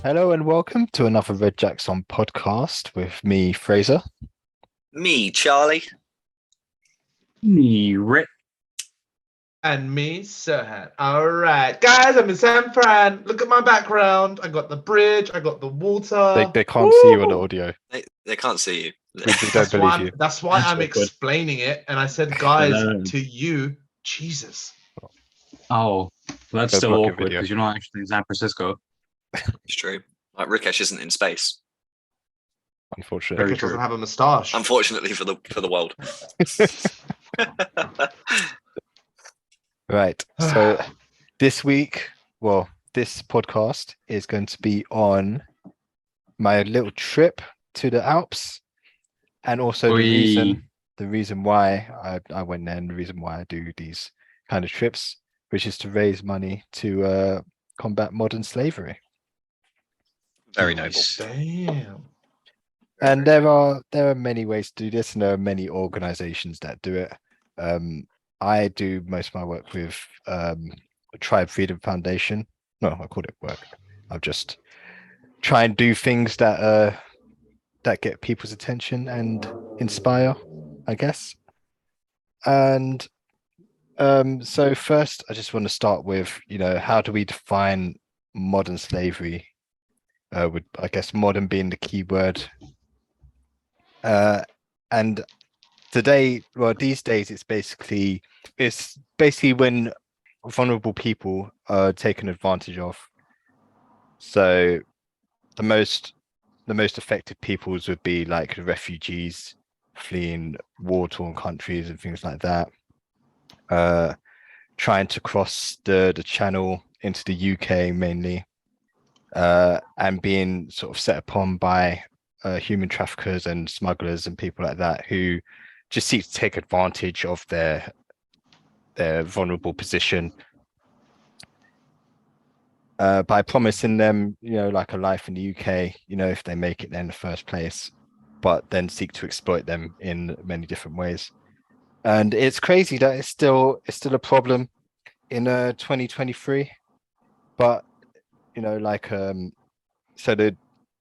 Hello and welcome to another Red Jacks on podcast with me, Frazer. Me, Charlie. Me, Rick. And me, Sirhan. All right, guys, I'm in San Fran. Look at my background. I got the bridge. I got the water. They can't see you on the audio. They can't see you. We don't That's believe why you. that's why That's I'm awkward. explaining it. And I said, guys, Hello. to you, Jesus. Oh, that's Go still block your awkward video. because you're not actually in San Francisco. It's true. Like Rikesh isn't in space, Unfortunately. Very Rikesh doesn't true. have a moustache. unfortunately for the world. Right. So this week, this podcast is going to be on my little trip to the Alps, and also the reason why I went there, and the reason why I do these kind of trips, which is to raise money to combat modern slavery. Very Nice. Damn. And there are many ways to do this, and there are many organizations that do it. I do most of my work with Tribe Freedom Foundation. No, I call it work. I'll just try and do things that get people's attention and inspire, I guess. And so first, I just want to start with, how do we define modern slavery? With, I guess, modern being the key word. And these days, it's basically when vulnerable people are taken advantage of. So the most affected peoples would be like refugees fleeing war-torn countries and things like that. Trying to cross the channel into the UK mainly, and being sort of set upon by human traffickers and smugglers and people like that who just seek to take advantage of their vulnerable position by promising them, like a life in the UK, if they make it there in the first place, but then seek to exploit them in many different ways. And it's crazy that it's still a problem in 2023. But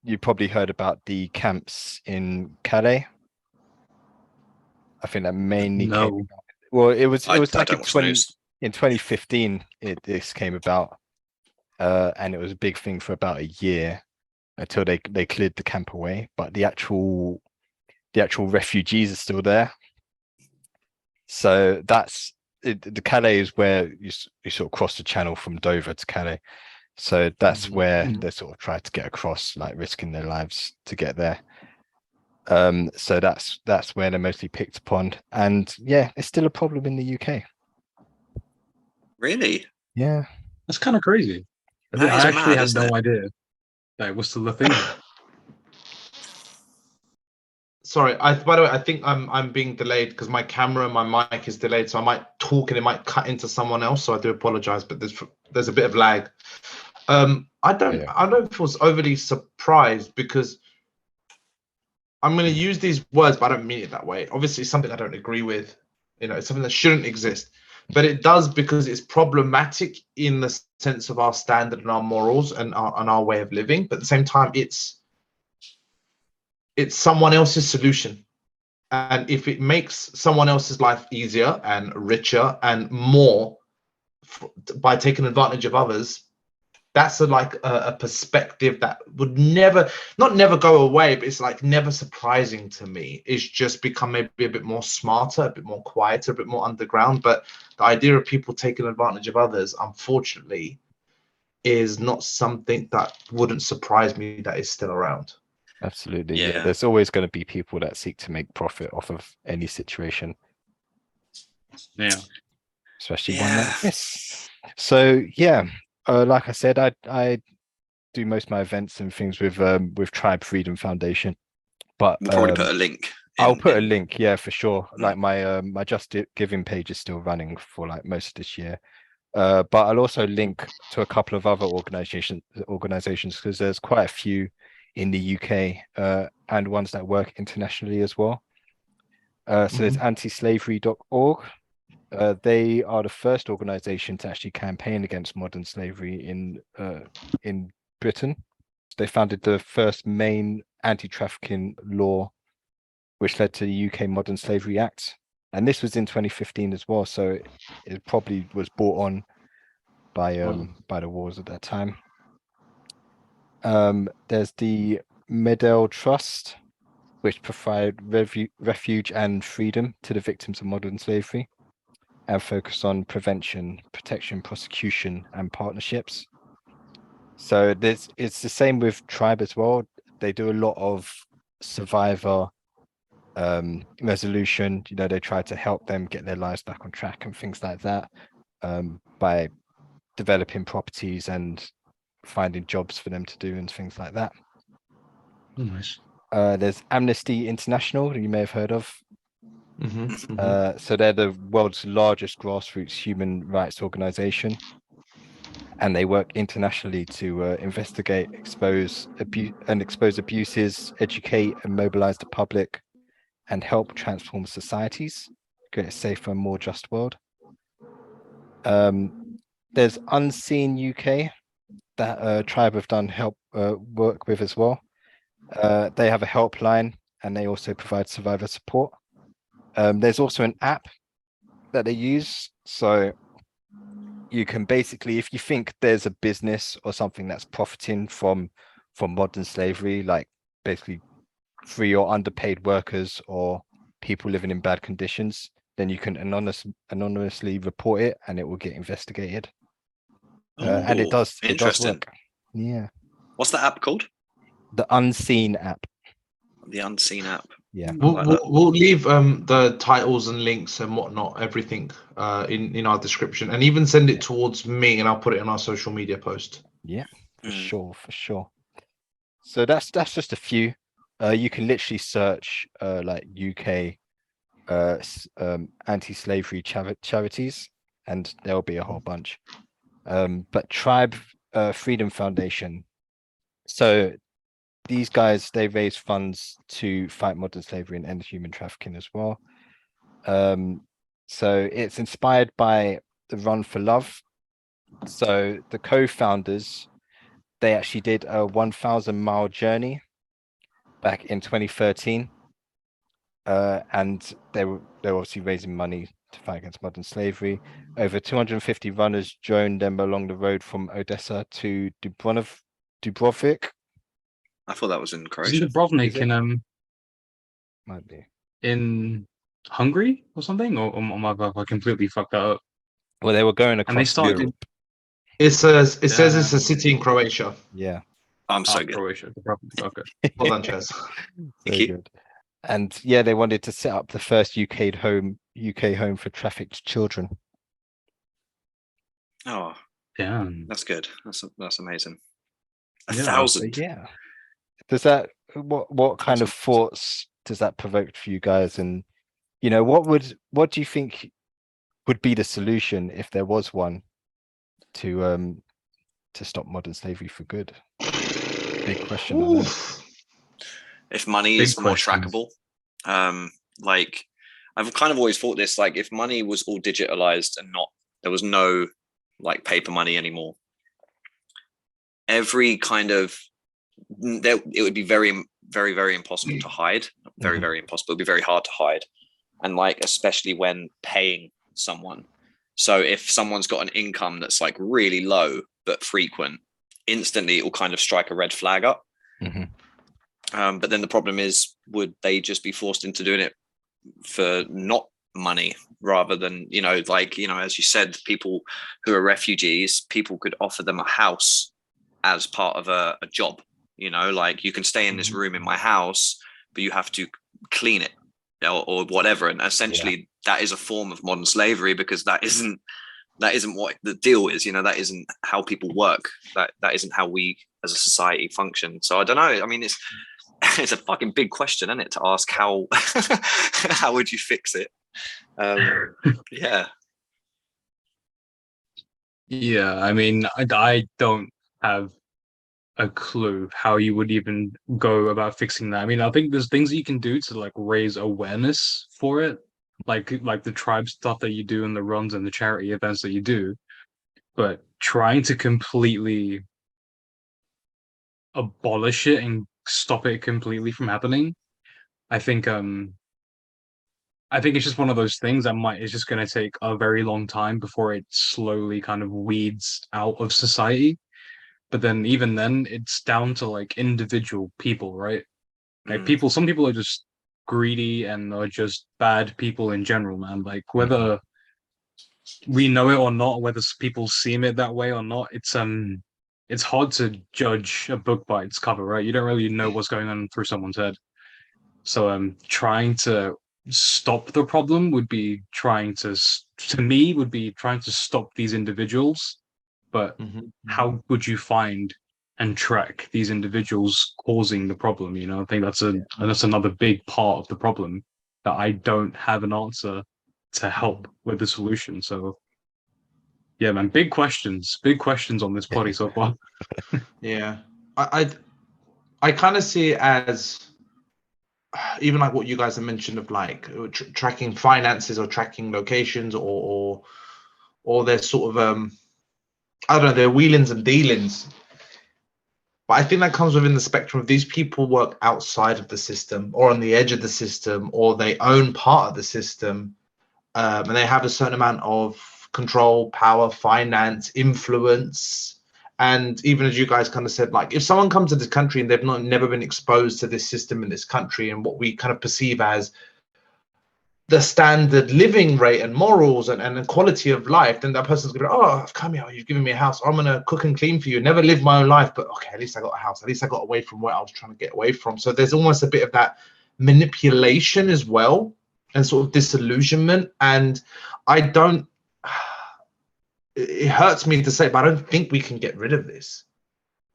you probably heard about the camps in Calais. I think that mainly No. it was I like don't watch the news. in 2015 this came about, and it was a big thing for about a year until they cleared the camp away. But the actual refugees are still there. So the Calais is where you sort of cross the channel from Dover to Calais. So that's where they sort of try to get across, like risking their lives to get there. So that's where they're mostly picked upon, and yeah, it's still a problem in the UK. Really? Yeah, That's kind of crazy. That I is actually mad, had isn't no it? idea that it was still a thing. Sorry, by the way, I think I'm being delayed because my camera and my mic is delayed, so I might talk and it might cut into someone else. So I do apologize, but there's a bit of lag. I don't feel overly surprised because I'm going to use these words, but I don't mean it that way. Obviously, it's something I don't agree with. It's something that shouldn't exist, but it does because it's problematic in the sense of our standard and our morals and our way of living. But at the same time, it's someone else's solution. And if it makes someone else's life easier and richer and more by taking advantage of others, that's a perspective that would never go away, but it's like never surprising to me. It's just become maybe a bit more smarter, a bit more quieter, a bit more underground. But the idea of people taking advantage of others, unfortunately, is not something that wouldn't surprise me that is still around. absolutely. Yeah. There's always going to be people that seek to make profit off of any situation, Yeah. especially one like this. So yeah, like I said, I do most of my events and things with Tribe Freedom Foundation, but We'll probably put a link. I'll put a link, yeah, for sure. Like my Just Giving page is still running for like most of this year. But I'll also link to a couple of other organizations because there's quite a few in the UK and ones that work internationally as well. So there's antislavery.org. They are the first organization to actually campaign against modern slavery in Britain. They founded the first main anti-trafficking law, which led to the UK Modern Slavery Act. And this was in 2015 as well. So it probably was brought on by the wars at that time. There's the Medell Trust, which provide refuge and freedom to the victims of modern slavery and focus on prevention, protection, prosecution, and partnerships. So it's the same with Tribe as well. They do a lot of survivor resolution. You know, they try to help them get their lives back on track and things like that, by developing properties and finding jobs for them to do and things like that. Oh, nice. There's Amnesty International, who you may have heard of. Mm-hmm. So they're the world's largest grassroots human rights organization, and they work internationally to investigate, expose abuses, educate and mobilize the public, and help transform societies, create a safer, more just world. There's Unseen UK that Tribe have done work with as well. They have a helpline and they also provide survivor support. There's also an app that they use. So you can basically, if you think there's a business or something that's profiting from modern slavery, like basically free or underpaid workers or people living in bad conditions, then you can anonymously report it and it will get investigated. And it Ooh, does interesting. work. Yeah. What's the app called? The Unseen app. The Unseen app. Yeah. Like that. We'll leave the titles and links and whatnot, everything in our description, and even send it towards me, and I'll put it in our social media post. Yeah, for Mm. sure. So that's just a few. You can literally search like UK anti-slavery charities, and there'll be a whole bunch. But Tribe Freedom Foundation. So these guys, they raise funds to fight modern slavery and end human trafficking as well. So it's inspired by the Run for Love. So the co-founders, they actually did a 1,000-mile journey back in 2013. And they were obviously raising money to fight against modern slavery. Over 250 runners joined them along the road from Odessa to Dubrovnik. I thought that was in Isn't Croatia. Dubrovnik it? in Might be. in Hungary or something? Or my God, I completely fucked that up. Well, they were going And they across started Europe. It says it's a city in Croatia. Yeah. I'm so good. Croatia. Dubrovnik, okay. Well done, Chaz. Thank you. Good. And yeah, they wanted to set up the first UK home for trafficked children. Oh, Damn. that's good. That's amazing. A Yeah. 1,000. Yeah. Does that what kind of Awesome. thoughts does that provoke for you guys? And you know, what do you think would be the solution if there was one to stop modern slavery for good? Big question. I know. If money Big is more questions. trackable, like I've kind of always thought this, like if money was all digitalized and there was no like paper money anymore, every kind of it would be very, very, very impossible to hide. Very, Mhm. very impossible. It'd be very hard to hide. And like, especially when paying someone. So if someone's got an income that's like really low, but frequent, instantly it will kind of strike a red flag up. Mhm. But then the problem is, would they just be forced into doing it for not money rather than, as you said, people who are refugees, people could offer them a house as part of a job. Like you can stay in this room in my house, but you have to clean it or whatever. And essentially that is a form of modern slavery, because that isn't what the deal is. That isn't how people work. That isn't how we as a society function. So I don't know. I mean, it's a fucking big question, isn't it, to ask how how would you fix it? Yeah. Yeah, I mean, I don't have a clue how you would even go about fixing that. I mean, I think there's things that you can do to like raise awareness for it, like the tribe stuff that you do and the runs and the charity events that you do. But trying to completely abolish it and stop it completely from happening. I think I think it's just one of those things that it's just going to take a very long time before it slowly kind of weeds out of society. But then even then, it's down to like individual people, right? Like some people are just greedy and are just bad people in general, man. Like whether we know it or not, whether people seem it that way or not, it's hard to judge a book by its cover, right? You don't really know what's going on through someone's head. So trying to stop the problem would be trying to me would be trying to stop these individuals. But how would you find and track these individuals causing the problem? You know, I think that's another big part of the problem that I don't have an answer to help with the solution. So yeah, man, big questions on this potty so far. Yeah, I kind of see it as even like what you guys have mentioned of like tracking finances or tracking locations or their sort of I don't know, their wheelings and dealings. But I think that comes within the spectrum of these people work outside of the system or on the edge of the system, or they own part of the system, and they have a certain amount of control, power, finance, influence. And even as you guys kind of said, like if someone comes to this country and they've never been exposed to this system in this country and what we kind of perceive as the standard living rate and morals and the quality of life, then that person's gonna be, oh, I've come here, you've given me a house, I'm gonna cook and clean for you, never live my own life, but okay, at least I got a house, at least I got away from what I was trying to get away from. So there's almost a bit of that manipulation as well and sort of disillusionment. And I don't, it hurts me to say, but I don't think we can get rid of this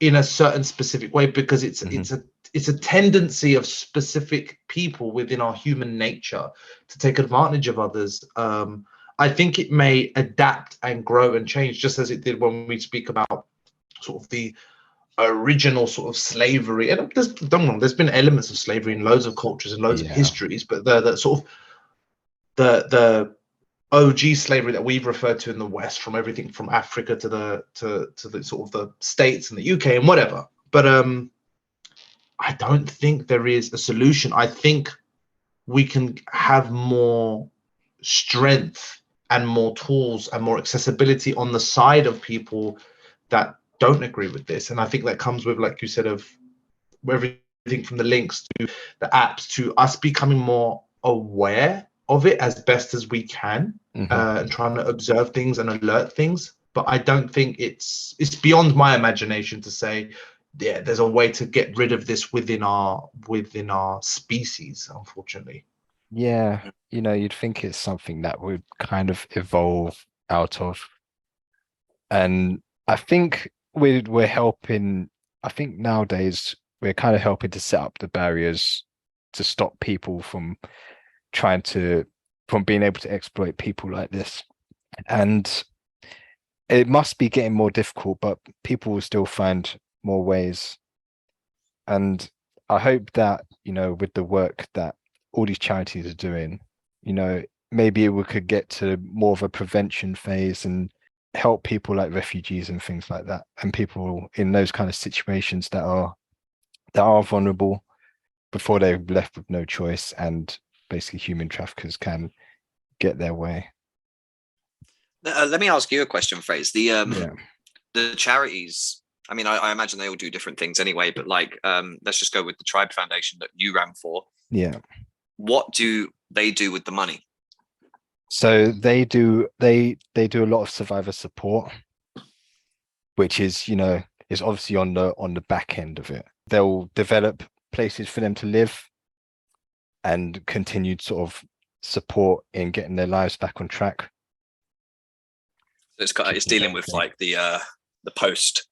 in a certain specific way, because it's a tendency of specific people within our human nature to take advantage of others. I think it may adapt and grow and change, just as it did when we speak about sort of the original sort of slavery. And there's been elements of slavery in loads of cultures and loads of histories, but the sort of the OG slavery that we've referred to in the West, from everything from Africa to the sort of the States and the UK and whatever. But I don't think there is a solution. I think we can have more strength and more tools and more accessibility on the side of people that don't agree with this. And I think that comes with, like you said, of everything from the links to the apps to us becoming more aware of it as best as we can, and trying to observe things and alert things. But I don't think it's beyond my imagination to say, yeah, there's a way to get rid of this within our species, unfortunately. Yeah, you'd think it's something that would kind of evolve out of. And I think we're helping. I think nowadays we're kind of helping to set up the barriers to stop people from being able to exploit people like this. And it must be getting more difficult, but people will still find more ways. And I hope that, with the work that all these charities are doing, maybe we could get to more of a prevention phase and help people like refugees and things like that, and people in those kind of situations that are vulnerable before they're left with no choice, and basically human traffickers can get their way. Let me ask you a question, Frazer. The charities, I mean, I imagine they all do different things anyway, but like, let's just go with the Tribe Foundation that you ran for. Yeah. What do they do with the money? So they do a lot of survivor support, which is, is obviously on the back end of it. They'll develop places for them to live and continued sort of support in getting their lives back on track. So it's dealing with like the post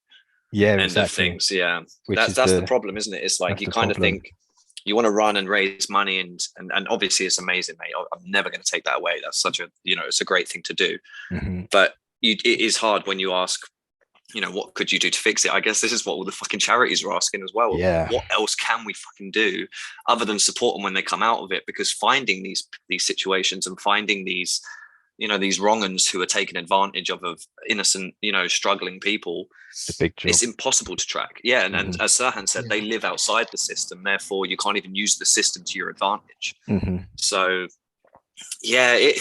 end of things. Yeah, that's the problem, isn't it? It's like you kind of think you want to run and raise money, and obviously it's amazing, mate. I'm never going to take that away. That's such a it's a great thing to do. But it is hard when you ask, what could you do to fix it? I guess this is what all the fucking charities are asking as well. Yeah. What else can we fucking do other than support them when they come out of it? Because finding these situations and finding these these wrong-uns who are taking advantage of innocent, struggling people. The big job. It's impossible to track. Yeah, and as Sirhan said, they live outside the system, therefore you can't even use the system to your advantage. So yeah,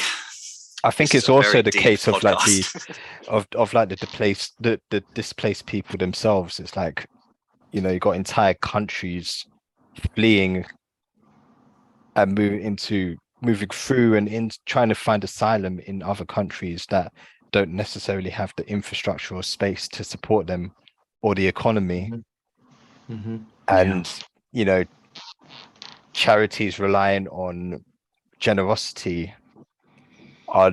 I think it's also the case of like the displaced people themselves. It's like, you got entire countries fleeing and moving through and in trying to find asylum in other countries that don't necessarily have the infrastructure or space to support them or the economy. And charities relying on generosity are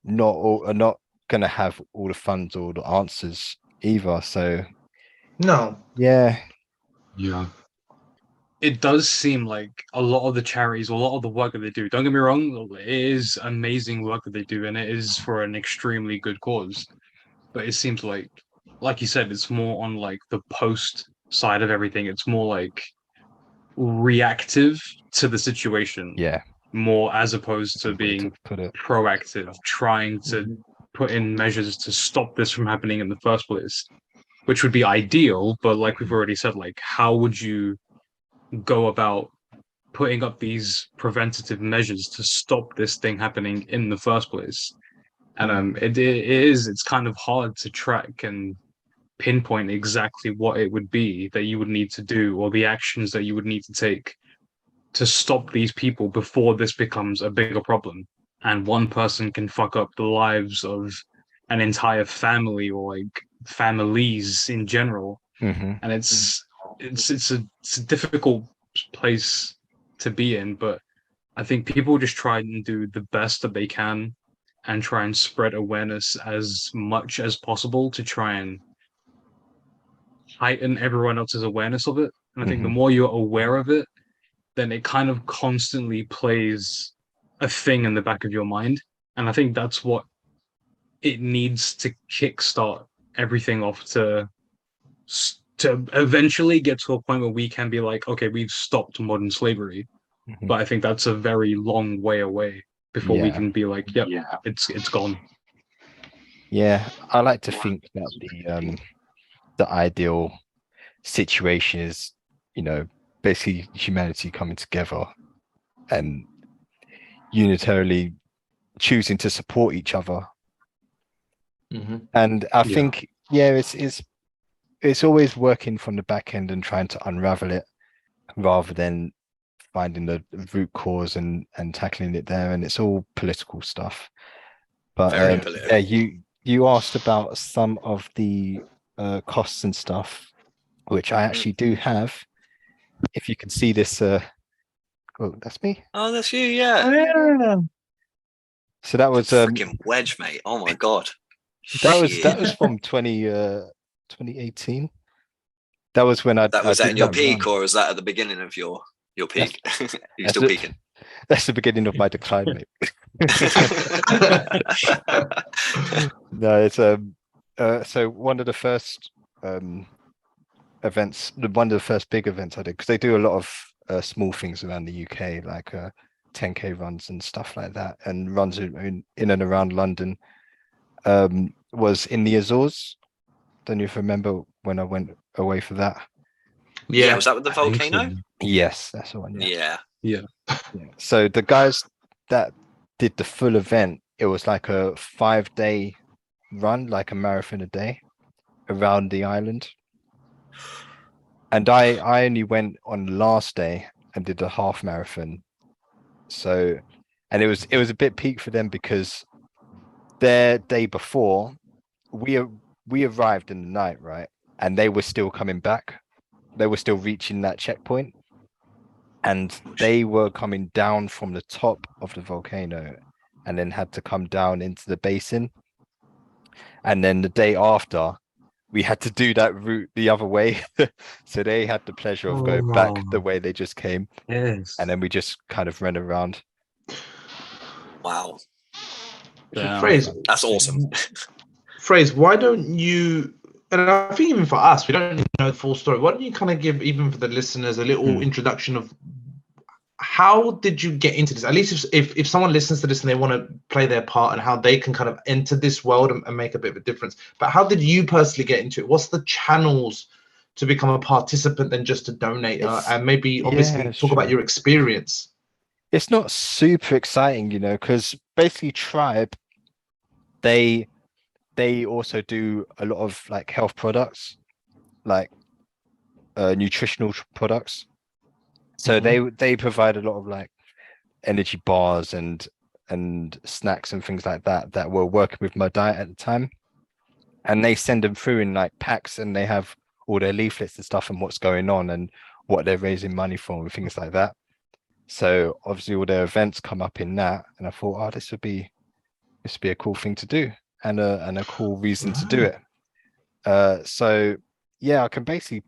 not going to have all the funds or the answers either. So No. yeah, it does seem like a lot of the charities, a lot of the work that they do, don't get me wrong, it is amazing work that they do, and it is for an extremely good cause. But it seems like you said, it's more on like the post side of everything. It's more like reactive to the situation. More as opposed to being proactive, trying to put in measures to stop this from happening in the first place, which would be ideal. But like we've already said, like, how would you go about putting up these preventative measures to stop this thing happening in the first place? And it's kind of hard to track and pinpoint exactly what it would be that you would need to do, or the actions that you would need to take to stop these people before this becomes a bigger problem, and one person can fuck up the lives of an entire family or like families in general. And it's a difficult place to be in, but I think people just try and do the best that they can and try and spread awareness as much as possible to try and heighten everyone else's awareness of it. And I think the more you're aware of it, then it kind of constantly plays a thing in the back of your mind. And I think that's what it needs to kickstart everything off to eventually get to a point where we can be like, okay, we've stopped modern slavery. But I think that's a very long way away before we can be like, yep, it's gone. Yeah, I like to think that the ideal situation is, basically humanity coming together and unitarily choosing to support each other. And I think it's always working from the back end and trying to unravel it rather than finding the root cause and tackling it there. And it's all political stuff. But you asked about some of the costs and stuff, which I actually do have. If you can see this, oh, that's me. Oh, that's you, yeah. So that was freaking wedge, mate. Oh my god. That was from 2018. That was when I was that in your peak, run. or was that at the beginning of your peak? You're still peaking. That's the beginning of my decline, mate. No, it's so one of the first events, one of the first big events I did, because they do a lot of small things around the UK, like 10K runs and stuff like that, and runs in and around London. Was in the Azores. Don't you remember when I went away for that? Yeah, was that with the volcano? Yes, that's the one. Yeah. So the guys that did the full event, it was like a 5-day run, like a marathon a day around the island. And I only went on the last day and did a half marathon. So, and it was a bit peak for them because their day before we arrived in the night, right? And they were still coming back. They were still reaching that checkpoint. And they were coming down from the top of the volcano and then had to come down into the basin. And then the day after, we had to do that route the other way. So they had the pleasure of going back the way they just came. Yes. And then we just kind of ran around. Wow. Yeah. Frazer, that's awesome. Frazer, why don't you, and I think even for us, we don't know the full story. Why don't you kind of give, even for the listeners, a little introduction of how did you get into this? At least if someone listens to this and they want to play their part and how they can kind of enter this world and make a bit of a difference. But how did you personally get into it? What's the channels to become a participant than just a donator? And maybe obviously it's talk about true. your experience. It's not super exciting, you know, because basically Tribe, they also do a lot of like health products, like nutritional products. So they provide a lot of like energy bars and snacks and things like that that were working with my diet at the time. And they send them through in like packs, and they have all their leaflets and stuff and what's going on and what they're raising money for and things like that. So obviously all their events come up in that, and I thought, oh, this would be a cool thing to do and a cool reason to do it. So yeah, I can basically,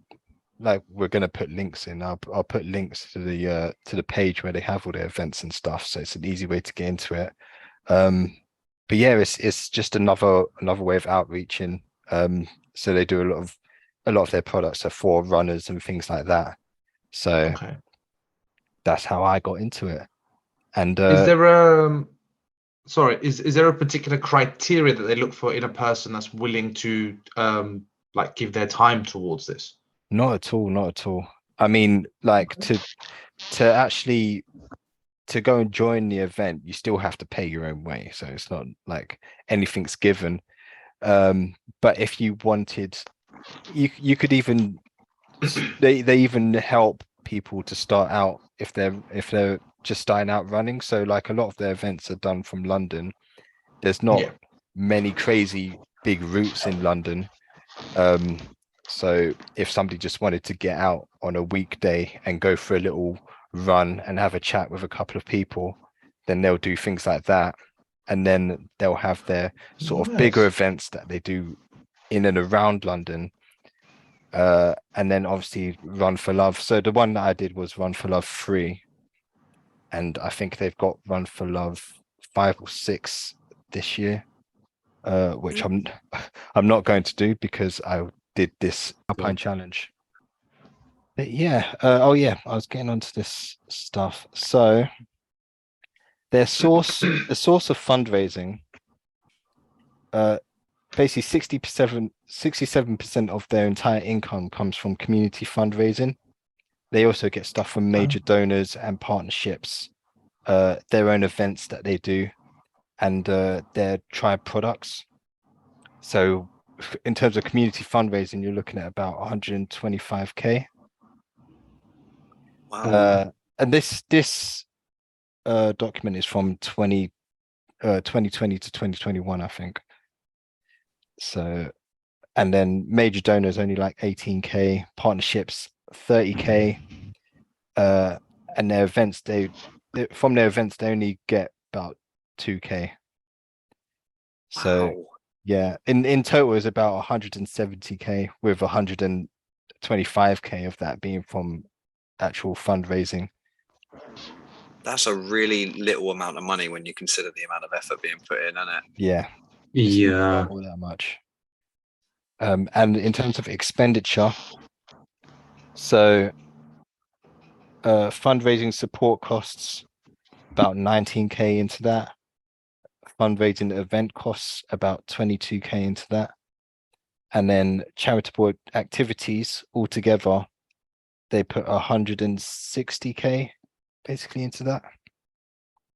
like, we're gonna put links in. I'll put links to the page where they have all their events and stuff. So it's an easy way to get into it. But yeah, it's just another way of outreaching. So they do a lot of their products are for runners and things like that. So that's how I got into it. And is there a is there a particular criteria that they look for in a person that's willing to like give their time towards this? Not at all, not at all. I mean, like to actually to go and join the event, you still have to pay your own way. So it's not like anything's given. But if you wanted, you could even they even help people to start out if they're just starting out running. So like a lot of their events are done from London. There's not many crazy big routes in London. So if somebody just wanted to get out on a weekday and go for a little run and have a chat with a couple of people, then they'll do things like that. And then they'll have their sort of bigger events that they do in and around London. And then obviously Run for Love. So the one that I did was Run for Love 3. And I think they've got Run for Love 5 or 6 this year, which I'm not going to do because I did this Alpine challenge. But yeah, oh yeah, I was getting onto this stuff. So the source of fundraising, basically 67% of their entire income comes from community fundraising. They also get stuff from major donors and partnerships, their own events that they do, and their Tribe products. So in terms of community fundraising, you're looking at about 125k. Wow. And this document is from 2020 to 2021, I think. So, and then major donors only like 18k, partnerships 30k, and their events from their events they only get about 2k. So Wow. yeah, in total is about 170k, with 125k of that being from actual fundraising. That's a really little amount of money when you consider the amount of effort being put in, isn't it? Yeah. Yeah. All that much. And in terms of expenditure, so fundraising support costs about 19k into that. Fundraising event costs about 22k into that. And then charitable activities altogether, they put 160k basically into that.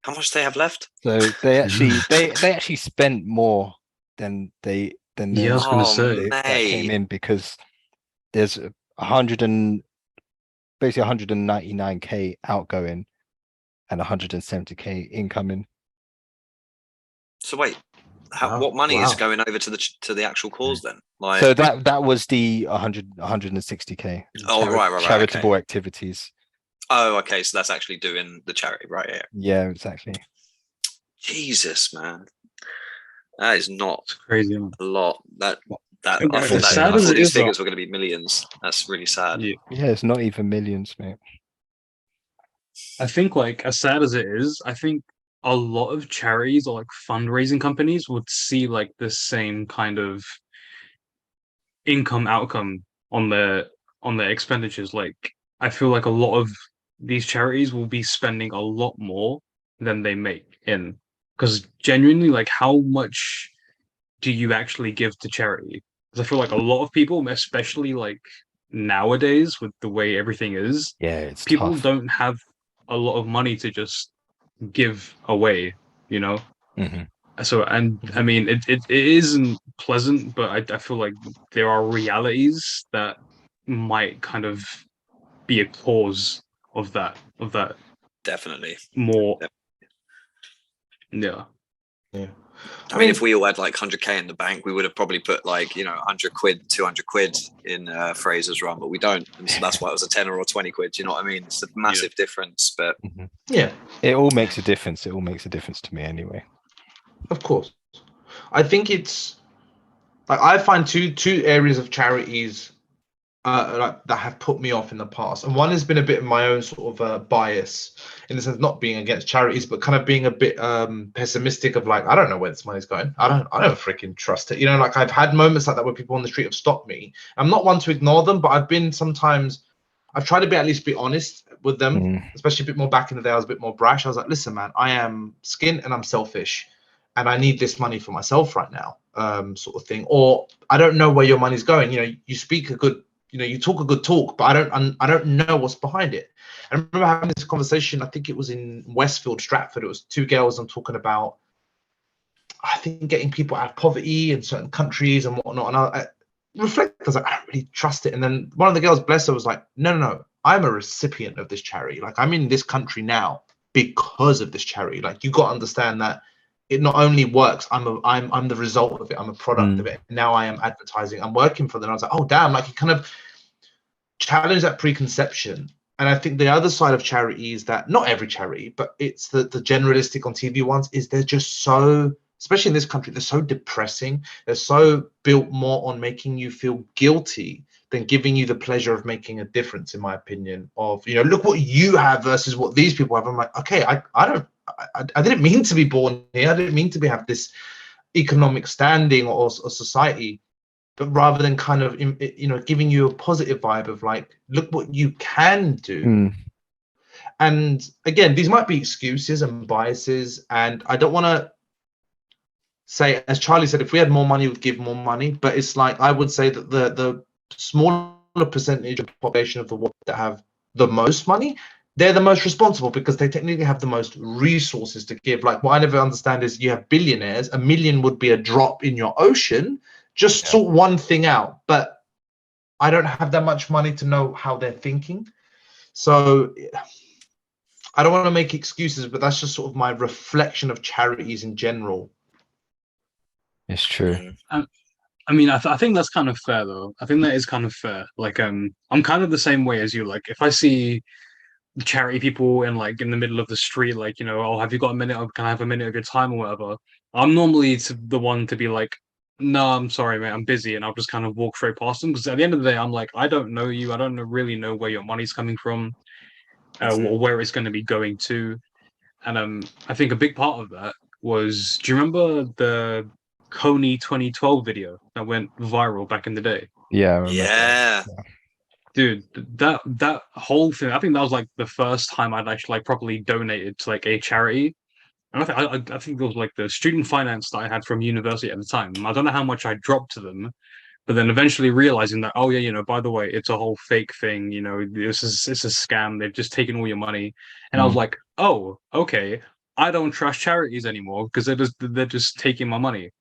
How much do they have left? So they actually spent more than they Yeah, I was gonna say. that came in, because there's 199k outgoing and 170k incoming. So wait, Wow. what money Wow. is going over to the actual cause then? Like, So that was the 160k oh, right, charitable okay. activities. Oh, okay. So that's actually doing the charity, right? Yeah. Yeah, exactly. Jesus, man, that is not It's crazy. a lot. I As thought sad as it these is, though. figures were going to be millions. That's really sad. Yeah. Yeah, it's not even millions, mate. I think, like, as sad as it is, I think a lot of charities or like fundraising companies would see like the same kind of income outcome on their expenditures. Like, I feel like a lot of these charities will be spending a lot more than they make in. Because genuinely, like, how much do you actually give to charity? Because I feel like a lot of people, especially like nowadays with the way everything is, Yeah, it's people tough. don't have a lot of money to just give away, you know? Mhm. So, and I mean, it isn't pleasant, but I feel like there are realities that might kind of be a cause of that Definitely. more. Yeah. Yeah. I mean, if we all had like 100k in the bank, we would have probably put like, 100 quid, 200 quid in Frazer's run, but we don't. And so that's why it was a 10 or 20 quid. You know what I mean? It's a massive difference, but Mhm. Yeah, It all makes a difference. It all makes a difference to me anyway. of course. I think it's like I find two areas of charities like that have put me off in the past, and one has been a bit of my own sort of bias in the sense not being against charities, but kind of being a bit pessimistic of like I don't know where this money's going. I don't freaking trust it. Like I've had moments like that where people on the street have stopped me. I'm not one to ignore them, but I've tried to be at least be honest with them, Mm. especially a bit more back in the day. I was a bit more brash. I was like, listen, man, I am skint and I'm selfish, and I need this money for myself right now, sort of thing. Or I don't know where your money's going. You speak a good, you talk a good talk, but I don't know what's behind it. I remember having this conversation. I think it was in Westfield, Stratford. It was two girls. I'm talking about, I think, getting people out of poverty in certain countries and whatnot. And I reflect, I was like, I don't really trust it. And then one of the girls, bless her, was like, no, I'm a recipient of this charity. Like I'm in this country now because of this charity. Like you got to understand that it not only works, I'm the result of it. I'm a product of it. Now I am advertising. I'm working for them. I was like, oh damn! Like you kind of challenge that preconception. And I think the other side of charity is that not every charity, but it's the generalistic on TV ones is they're just so, especially in this country, they're so depressing. They're so built more on making you feel guilty than giving you the pleasure of making a difference, in my opinion, of, look what you have versus what these people have. I'm like, okay, I didn't mean to be born here. I didn't mean to have this economic standing or society, but rather than kind of, giving you a positive vibe of like, look what you can do. Mm. And again, these might be excuses and biases, and I don't want to say, as Charlie said, if we had more money, we'd give more money. But it's like I would say that the smaller percentage of the population of the world that have the most money, they're the most responsible because they technically have the most resources to give. Like what I never understand is you have billionaires, $1 million would be a drop in your ocean. Just sort one thing out, but I don't have that much money to know how they're thinking. So I don't want to make excuses, but that's just sort of my reflection of charities in general. It's true. I mean, I think that's kind of fair, though. I think that is kind of fair. Like, I'm kind of the same way as you. Like, if I see charity people in like in the middle of the street, like, oh, have you got a minute? Or can I have a minute of your time or whatever? I'm normally the one to be like, no, I'm sorry, mate, I'm busy, and I'll just kind of walk straight past them because at the end of the day, I'm like, I don't know you. I don't really know where your money's coming from, or where it's going to be going to. And I think a big part of that was, do you remember the Coney 2012 video that went viral back in the day? Yeah, I remember. Yeah. Dude, that whole thing, I think that was like the first time I'd actually like properly donated to like a charity. And I think it was like the student finance that I had from university at the time. I don't know how much I dropped to them, but then eventually realizing that, oh yeah, by the way, it's a whole fake thing. It's a scam. They've just taken all your money. And I was like, oh, okay, I don't trust charities anymore because they're just taking my money.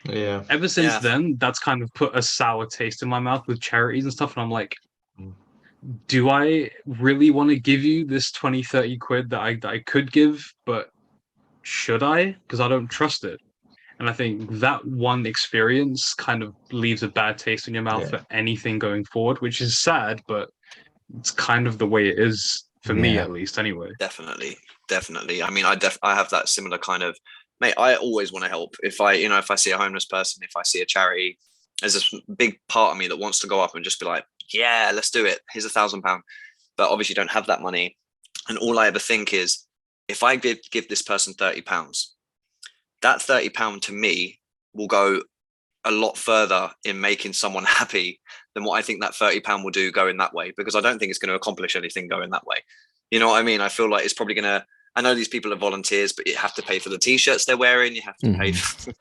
Yeah. Ever since then, that's kind of put a sour taste in my mouth with charities and stuff. And I'm like, do I really want to give you this 20, 30 quid that I could give, but should I? Because I don't trust it. And I think that one experience kind of leaves a bad taste in your mouth for anything going forward, which is sad, but it's kind of the way it is for me, at least, anyway. Definitely. I mean, I have that similar kind of, mate, I always want to help. If I see a homeless person, if I see a charity, there's this big part of me that wants to go up and just be like, yeah, let's do it. Here's £1,000. But obviously don't have that money. And all I ever think is, if I give this person £30, that £30 to me will go a lot further in making someone happy than what I think that £30 will do going that way, because I don't think it's going to accomplish anything going that way. You know what I mean? I feel like it's probably gonna. I know these people are volunteers, but you have to pay for the t-shirts they're wearing. You have to pay. For,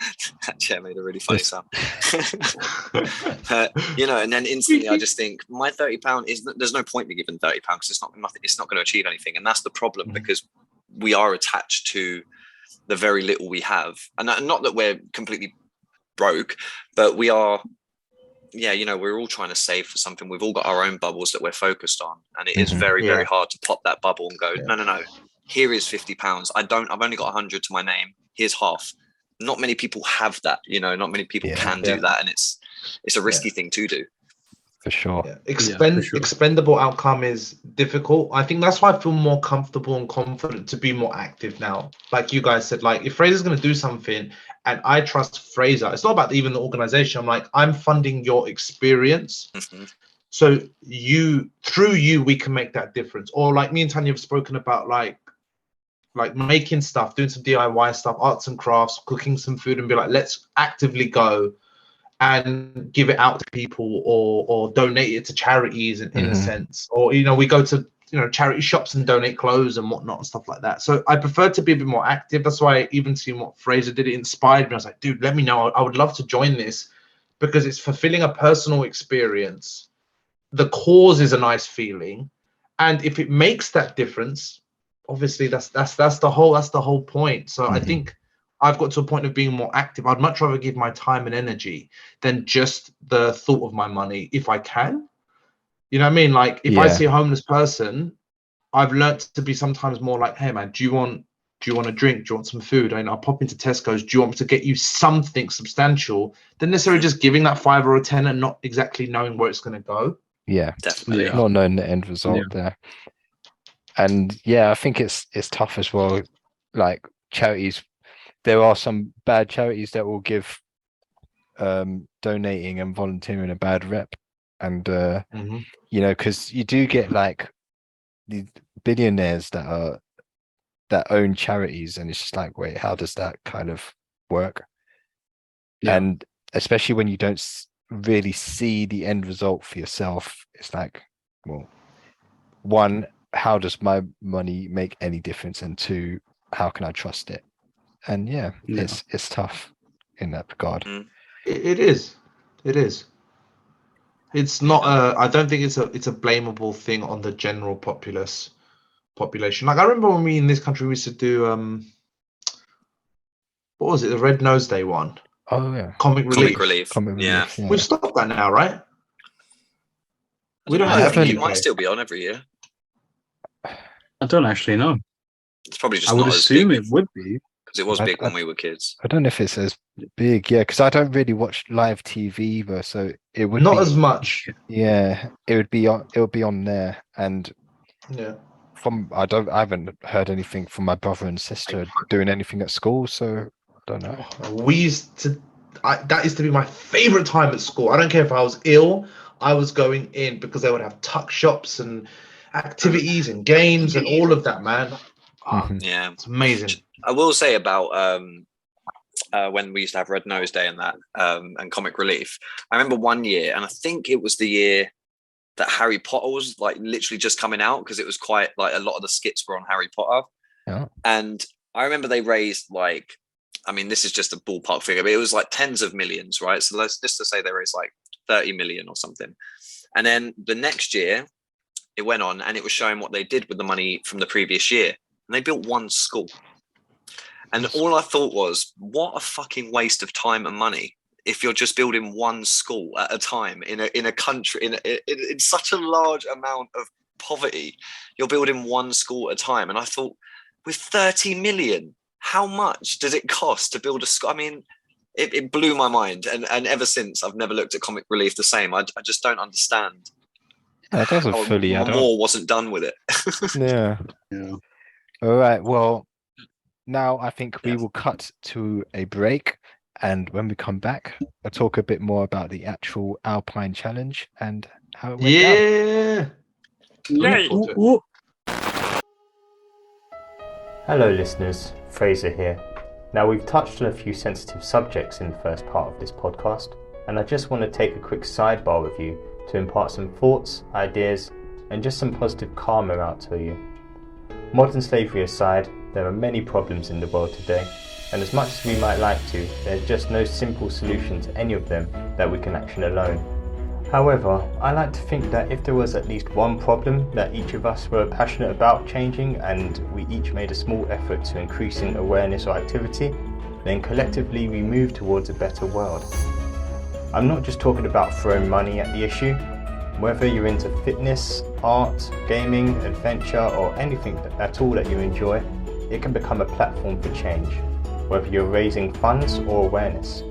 that chair made a really funny sound. You know, and then instantly, I just think my £30 is. There's no point me giving £30 because it's not nothing. It's not going to achieve anything, and that's the problem because we are attached to the very little we have, and not that we're completely broke, but we are. Yeah, you know, we're all trying to save for something. We've all got our own bubbles that we're focused on, and it is very, very hard to pop that bubble and go, no. Here is £50. I've only got 100 to my name. Here's half. Not many people have that, you know, not many people can do that. And it's a risky thing to do. For sure. Expendable outcome is difficult. I think that's why I feel more comfortable and confident to be more active now. Like you guys said, like if Frazer's going to do something and I trust Frazer, it's not about even the organization. I'm like, I'm funding your experience. So through you, we can make that difference. Or like me and Tanya have spoken about like making stuff, doing some DIY stuff, arts and crafts, cooking some food, and be like, let's actively go and give it out to people or donate it to charities in a sense. Or, you know, we go to, you know, charity shops and donate clothes and whatnot and stuff like that. So I prefer to be a bit more active. That's why I even seeing what Frazer did, it inspired me. I was like, dude, let me know. I would love to join this because it's fulfilling a personal experience. The cause is a nice feeling. And if it makes that difference, obviously that's the whole point. So I think I've got to a point of being more active. I'd much rather give my time and energy than just the thought of my money if I can. You know what I mean? Like if I see a homeless person, I've learned to be sometimes more like, hey man, do you want a drink? Do you want some food? I mean, I'll pop into Tesco's. Do you want me to get you something substantial than necessarily just giving that 5 or a 10 and not exactly knowing where it's going to go? Yeah, definitely. Not knowing the end result there. And I think it's tough as well. Like charities, there are some bad charities that will give donating and volunteering a bad rep. And you know, because you do get like the billionaires that own charities, and it's just like, wait, how does that kind of work? And especially when you don't really see the end result for yourself, it's like, well, one, how does my money make any difference, and two, how can I trust it? And it's tough in that regard. It is it's not I don't think it's a blamable thing on the general population. Like I remember when we in this country we used to do what was it, the Red Nose Day one? Oh yeah, Comic relief. We've stopped that now, right? We don't I have think it might still be on every year. I don't actually know. It's probably just I would not assume as big it would be, because it was big when we were kids. I don't know if it's as big, because I don't really watch live TV either, so it would not be, as much. Yeah, it would be on there, and I haven't heard anything from my brother and sister doing anything at school, so I don't know. We used to. That used to be my favorite time at school. I don't care if I was ill. I was going in because they would have tuck shops and activities and games and all of that, man. Yeah, it's amazing. I will say about when we used to have Red Nose Day and that and Comic Relief. I remember one year, and I think it was the year that Harry Potter was like literally just coming out, because it was quite like a lot of the skits were on Harry Potter. And I remember they raised like, I mean, this is just a ballpark figure, but it was like tens of millions, right? So let's just to say they raised like 30 million or something. And then the next year it went on and it was showing what they did with the money from the previous year. And they built one school. And all I thought was, what a fucking waste of time and money if you're just building one school at a time in a country, in such a large amount of poverty. You're building one school at a time. And I thought, with 30 million, how much does it cost to build a school? I mean, it blew my mind. And ever since, I've never looked at Comic Relief the same. I just don't understand. That doesn't fully add up. More wasn't done with it. Yeah. All right. Well, now I think we will cut to a break. And when we come back, I'll talk a bit more about the actual Alpine challenge and how it went down. Hello listeners, Frazer here. Now we've touched on a few sensitive subjects in the first part of this podcast, and I just want to take a quick sidebar with you to impart some thoughts, ideas, and just some positive karma out to you. Modern slavery aside, there are many problems in the world today, and as much as we might like to, there's just no simple solution to any of them that we can action alone. However, I like to think that if there was at least one problem that each of us were passionate about changing and we each made a small effort to increasing awareness or activity, then collectively we move towards a better world. I'm not just talking about throwing money at the issue. Whether you're into fitness, art, gaming, adventure, or anything at all that you enjoy, it can become a platform for change, whether you're raising funds or awareness.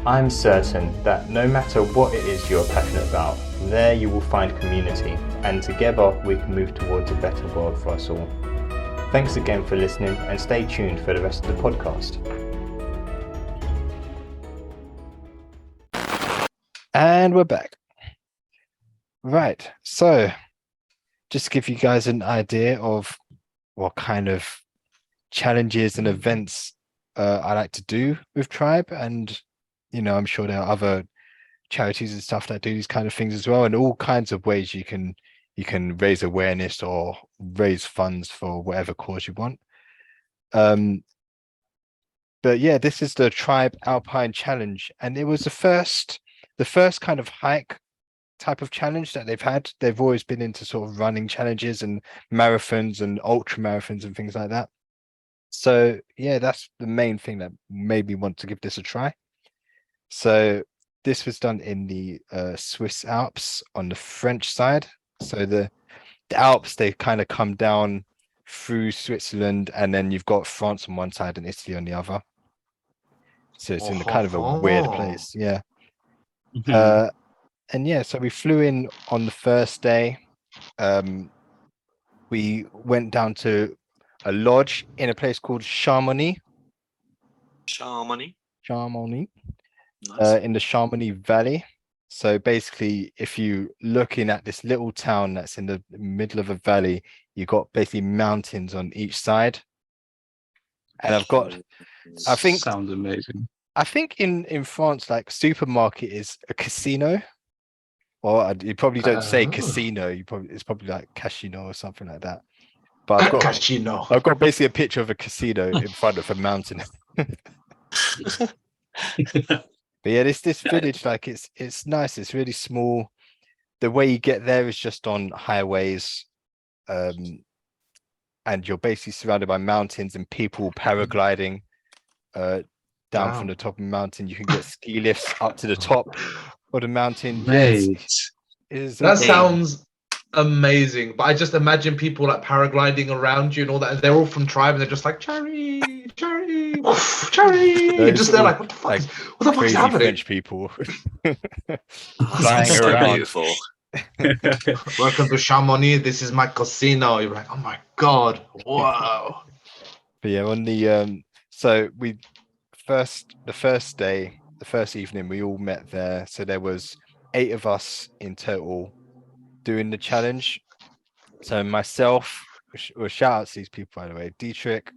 I'm certain that no matter what it is you're passionate about, there you will find community, and together we can move towards a better world for us all. Thanks again for listening, and stay tuned for the rest of the podcast. And we're back. Right, so just to give you guys an idea of what kind of challenges and events I like to do with Tribe, and I'm sure there are other charities and stuff that do these kind of things as well, and all kinds of ways you can raise awareness or raise funds for whatever cause you want. But yeah, this is the Tribe Alpine Challenge, and it was the first kind of hike type of challenge that they've had. They've always been into sort of running challenges and marathons and ultra marathons and things like that. So yeah, that's the main thing that made me want to give this a try. So this was done in the Swiss Alps on the French side. So the Alps, they kind of come down through Switzerland, and then you've got France on one side and Italy on the other. So it's in a kind of a weird place. Yeah. And yeah, so we flew in on the first day. We went down to a lodge in a place called Chamonix. Chamonix. In the Chamonix Valley. So basically, if you're looking at this little town that's in the middle of a valley, you've got basically mountains on each side. And I think sounds amazing. I think in France, like supermarket is a casino. Or you probably don't say casino. It's probably like casino or something like that. But I've got basically a picture of a casino in front of a mountain. But yeah, this village, like it's nice. It's really small. The way you get there is just on highways, and you're basically surrounded by mountains and people paragliding down from the top of the mountain. You can get ski lifts up to the top of the mountain. That sounds amazing, but I just imagine people like paragliding around you and all that, and they're all from Tribe, and they're just like charity, woof, charity. Just they're like, what the fuck? What the fuck is happening? French people flying so around. Beautiful. Welcome to Chamonix. This is my casino. You're like, oh my god, wow. But yeah, on the so the first day, the first evening, we all met there. So there was 8 of us in total doing the challenge. So myself, well, shout out to these people by the way: Dietrich,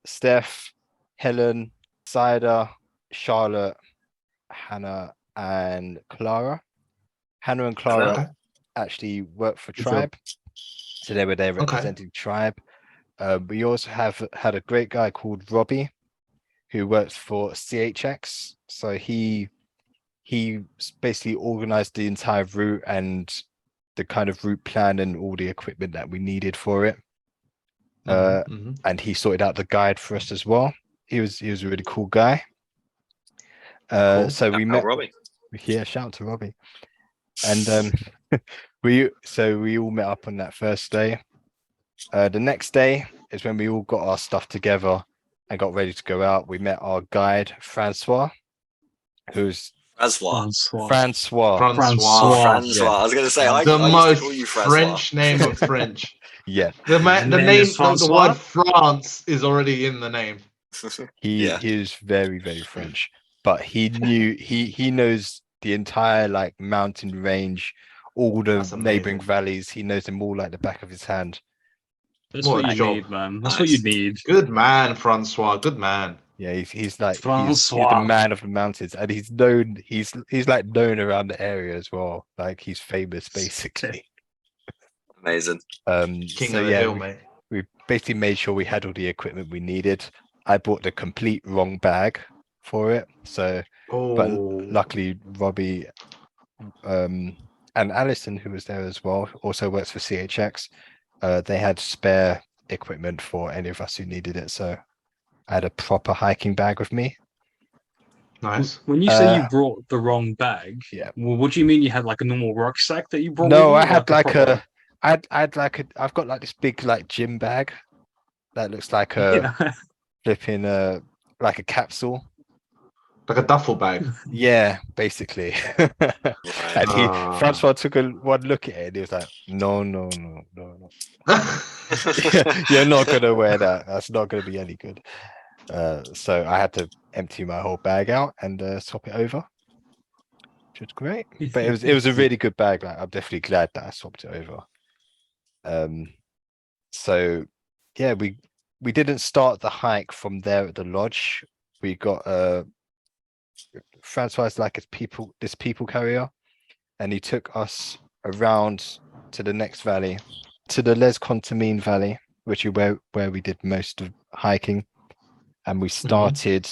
Steph, Helen, Cider, Charlotte, Hannah, and Clara. Hannah and Clara actually work for Tribe, so they were there representing Tribe. We also had a great guy called Robbie, who works for CHX. So he basically organized the entire route and the kind of route plan and all the equipment that we needed for it. And he sorted out the guide for us as well. He was a really cool guy. So we met Robbie. Yeah, shout out to Robbie. And we all met up on that first day. The next day is when we all got our stuff together and got ready to go out. We met our guide, Francois, who's Francois. Francois. Yeah. I was going to say, I used to call you French name of French. Yeah. The word France is already in the name. He is very, very French, but he knows the entire like mountain range, all the neighboring valleys. He knows them all like the back of his hand. That's what you need, man. That's what you need. Good man, Francois. Good man. Yeah, he's like he's the man of the mountains, and he's known. He's like known around the area as well. Like he's famous, basically. Amazing. King of the hill, mate. we basically made sure we had all the equipment we needed. I bought the complete wrong bag for it, so but Oh, luckily Robbie and Alison, who was there as well, also works for CHX. They had spare equipment for any of us who needed it, so I had a proper hiking bag with me. nice. When you say you Uh, brought the wrong bag, Yeah. well, what do you mean you had like a normal rucksack that you brought No, with I you? had like proper- I've got like this big like gym bag that looks like a yeah. flipping like a capsule. Like a duffel bag. Yeah, basically. Right. And Ah. Francois took one look at it and he was like, no, you're not gonna wear that. That's not gonna be any good. So I had to empty my whole bag out and swap it over, which was great. But it was a really good bag. Like I'm definitely glad that I swapped it over. So yeah, we didn't start the hike from there at the lodge. We got Francois is like this people carrier, and he took us around to the next valley, to the Les Contamine Valley, which is where we did most of hiking, and we started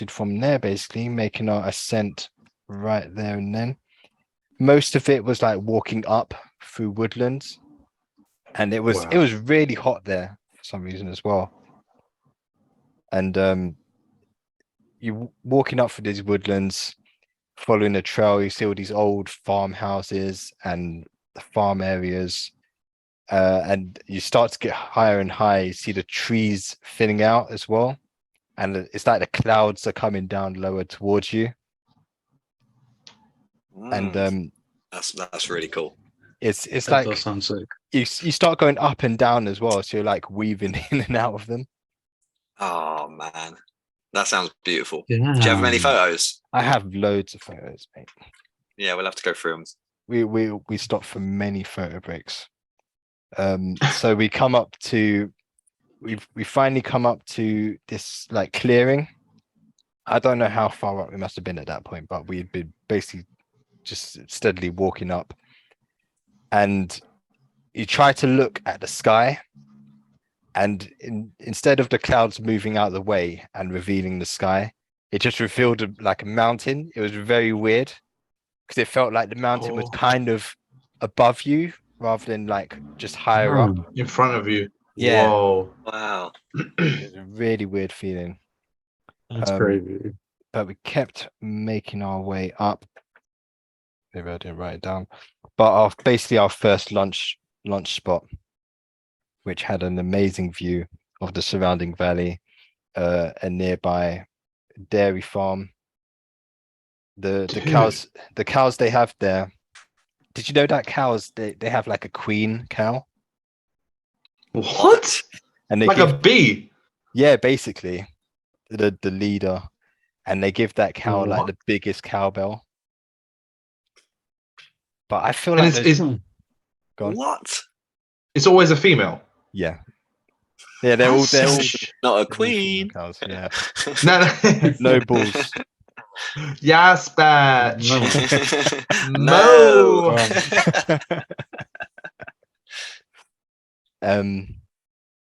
from there, basically making our ascent right there and then. Most of it was like walking up through woodlands, and it was Wow. really hot there for some reason as well. And you walking up through these woodlands, following the trail, you see all these old farmhouses and the farm areas, and you start to get higher and higher. You see the trees thinning out as well, and it's like the clouds are coming down lower towards you. And That's really cool. it's That like does sound sick. you start going up and down as well, so you're like weaving in and out of them. Oh man, that sounds beautiful. Yeah. Do you have many photos? I have loads of photos, mate. Yeah, we'll have to go through them. We stopped for many photo breaks. So we finally come up to this like clearing. I don't know how far up we must have been at that point, but we'd been basically just steadily walking up, and you try to look at the sky, and instead of the clouds moving out of the way and revealing the sky, it just revealed like a mountain. It was very weird because it felt like the mountain was kind of above you rather than like just higher up. In front of you. Yeah. Whoa. Wow. It was a really weird feeling. That's crazy. But we kept making our way up. Maybe I didn't write it down. But basically our first lunch spot, which had an amazing view of the surrounding valley, a nearby dairy farm. The cows they have there. Did you know that cows they have like a queen cow? What? And they Like give, a bee. yeah, basically the leader, and they give that cow like What? the biggest cowbell. But I feel And like it's Go on. What? it's always a female. Yeah, they're all Not a all queen. female cows. Yeah, No, no bulls. Yes, bitch. No.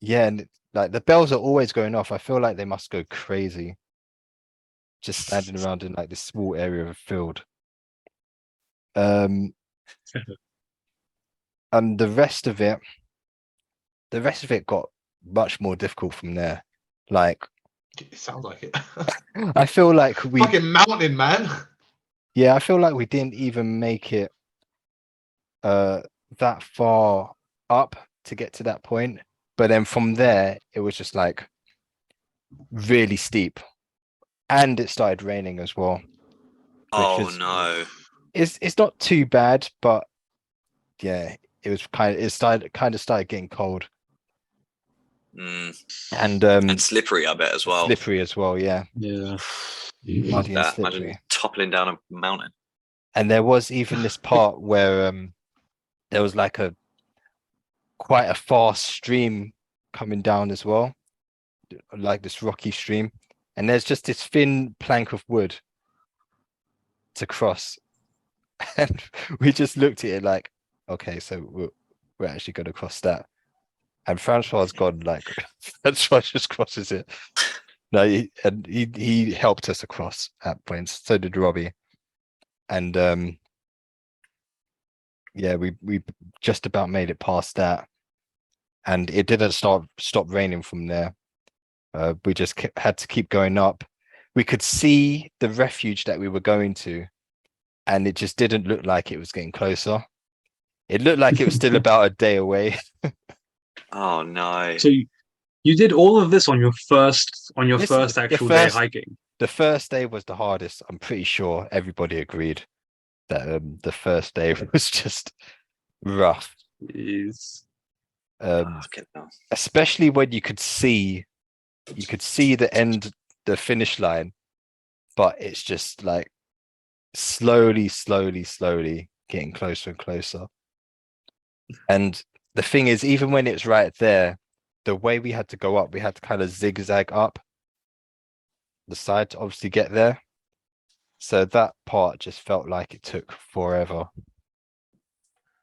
Yeah, and like the bells are always going off. I feel like they must go crazy just standing around in like this small area of a field. And the rest of it got much more difficult from there. Like It sounds like it. I feel like Fucking mountain, man. I feel like we didn't even make it that far up to get to that point. But then from there, it was just like really steep, and it started raining as well. Oh no. It's not too bad, but yeah, it started getting cold And slippery, I bet as well. slippery as well. Yeah, Yeah. muddy and That, slippery. imagine toppling down a mountain. And there was even this part where there was like quite a fast stream coming down as well, like this rocky stream, and there's just this thin plank of wood to cross, and we just looked at it like, okay, so we're actually going to cross that. and Francois's gone like Francois just crosses it. No, he helped us across at points. So did Robbie, and yeah, we just about made it past that, and it didn't stop raining from there. We just had to keep going up. We could see the refuge that we were going to, and it just didn't look like it was getting closer. It looked like it was still about a day away. Oh no. So you did all of this on your first The actual day hiking. The first day was the hardest. I'm pretty sure everybody agreed that the first day was just rough. Is Fucking hell. Especially when you could see the finish line, but it's just like slowly getting closer and closer. And the thing is, even when it's right there, the way we had to go up, we had to kind of zigzag up the side to obviously get there. So that part just felt like it took forever.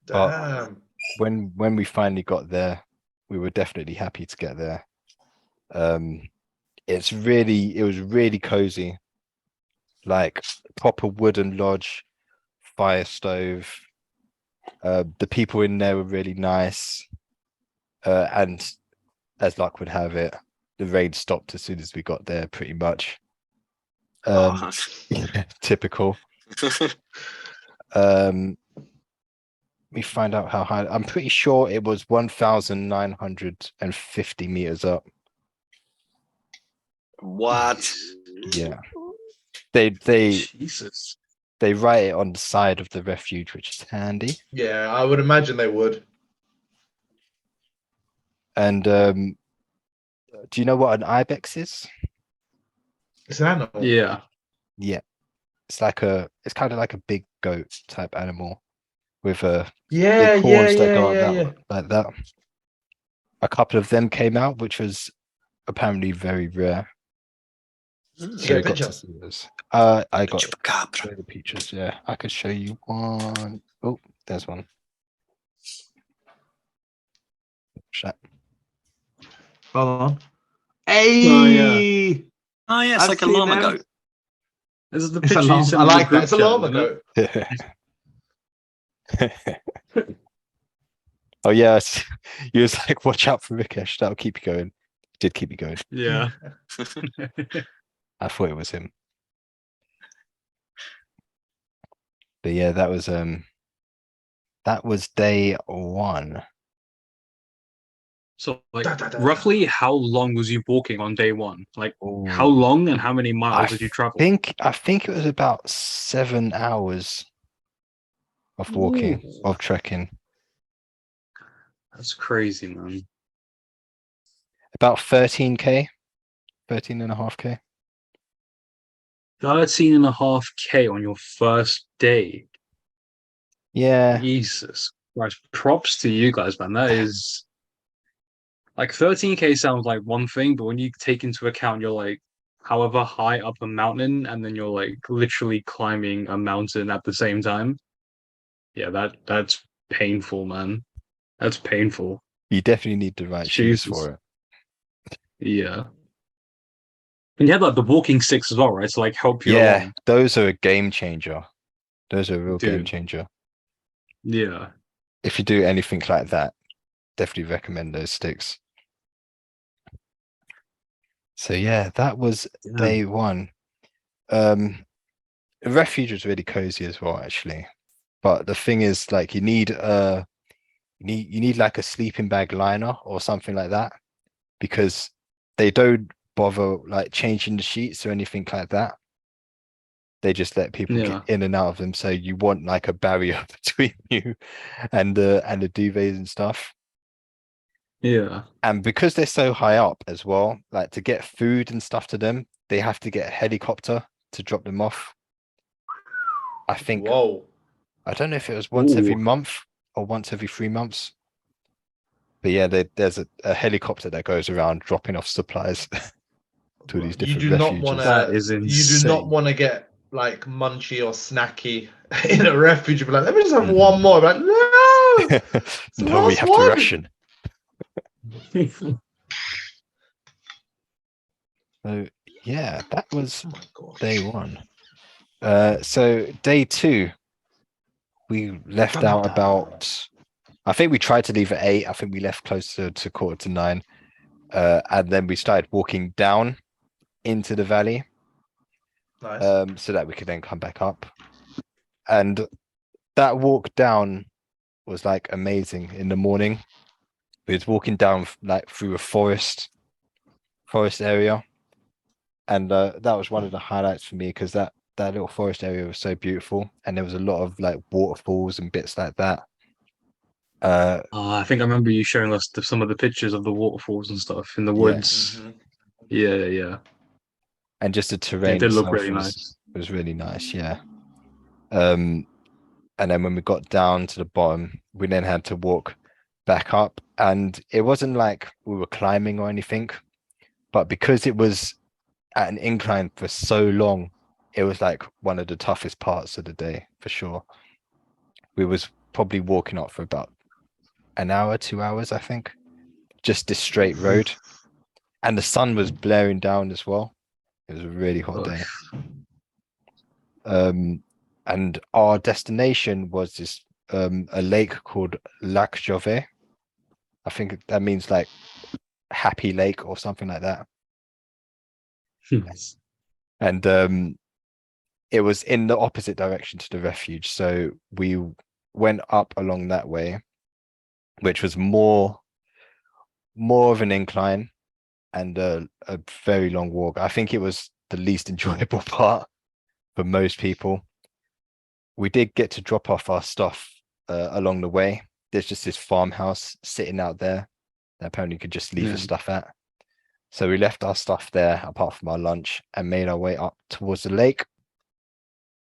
But Damn. when we finally got there, we were definitely happy to get there. It was really cozy, like proper wooden lodge, fire stove. The people in there were really nice, and as luck would have it, the rain stopped as soon as we got there, pretty much. Oh. Yeah, typical. We find out how high. I'm pretty sure it was 1,950 meters up. What? Yeah, they Jesus. they write it on the side of the refuge, which is handy. Yeah, I would imagine they would. And do you know what an ibex is? It's an animal. Yeah. Yeah, it's kind of like a big goat type animal with Yeah, big yeah, horns that yeah, go yeah, up yeah. like that. A couple of them came out, which was apparently very rare. Did you So get we a got picture? to see this. I got Chupacabra. the pictures. Yeah, I could show you one. Oh, there's one. Shut. Hold on. Hey! Oh, yeah. Oh yeah, it's I've like a seen llama them. goat. This is the It's a picture you llama. sent I in the like that. group It's a chat, llama isn't it? goat. Oh yes, he was like, "Watch out for Rikesh. That'll keep you going." Did keep you going. Yeah. I thought it was him. But yeah, that was day one. So like Da, da, da, da. roughly how long was you walking on day one? Like how Ooh. long and how many miles I did you travel? I think it was about 7 hours of walking, Ooh. of trekking. That's crazy, man. About 13k, 13.5k. 13.5K on your first day. Yeah, Jesus Christ. Props to you guys, man. That is like 13K sounds like one thing, but when you take into account you're like however high up a mountain and then you're like literally climbing a mountain at the same time. Yeah, that's painful, man. That's painful. you definitely need the right shoes Jesus. for it. Yeah. And you had like the walking sticks as well, right? To like help you Yeah, along. those are a game changer. Those are a real game Dude. changer. Yeah. If you do anything like that, definitely recommend those sticks. So yeah, that was day one. The refuge was really cozy as well, actually. But the thing is, like, you need like a sleeping bag liner or something like that, because they don't bother like changing the sheets or anything like that. They just let people Yeah. get in and out of them. So you want like a barrier between you and the duvets and stuff. Yeah. And because they're so high up as well, like to get food and stuff to them, they have to get a helicopter to drop them off. I think Whoa. I don't know if it was once every Ooh. month or once every 3 months. But yeah, there's a helicopter that goes around dropping off supplies to these You different do not refuges. want That to. is You do not insane. want to get like munchy or snacky in a refuge. Be like, let me just have Mhm. one more. Like, no, it's the No, we last have to one. ration. So yeah, that was Oh my gosh. day one. So day two, we left out about. I think we tried to leave at 8. I think we left closer to 8:45. And then we started walking down into the valley, Nice. so that we could then come back up. And that walk down was like amazing in the morning. We was walking down like through a forest area, and that was one of the highlights for me because that little forest area was so beautiful, and there was a lot of like waterfalls and bits like that. I think I remember you showing us some of the pictures of the waterfalls and stuff in the Yeah. woods. Mhm. Yeah. And just the It terrain did look itself really was nice. really nice. Yeah. And then when we got down to the bottom, we then had to walk back up, and it wasn't like we were climbing or anything, but because it was at an incline for so long, it was like one of the toughest parts of the day for sure. We was probably walking up for about an hour, 2 hours, I think, just this straight road, and the sun was blaring down as well. It was a really hot day. And our destination was this a lake called Lac Jovet. I think that means like happy lake or something like that. And it was in the opposite direction to the refuge, so we went up along that way, which was more of an incline and a very long walk. I think it was the least enjoyable part for most people. We did get to drop off our stuff along the way. There's just this farmhouse sitting out there that apparently you could just leave your Yeah. stuff at. So we left our stuff there apart from our lunch and made our way up towards the lake,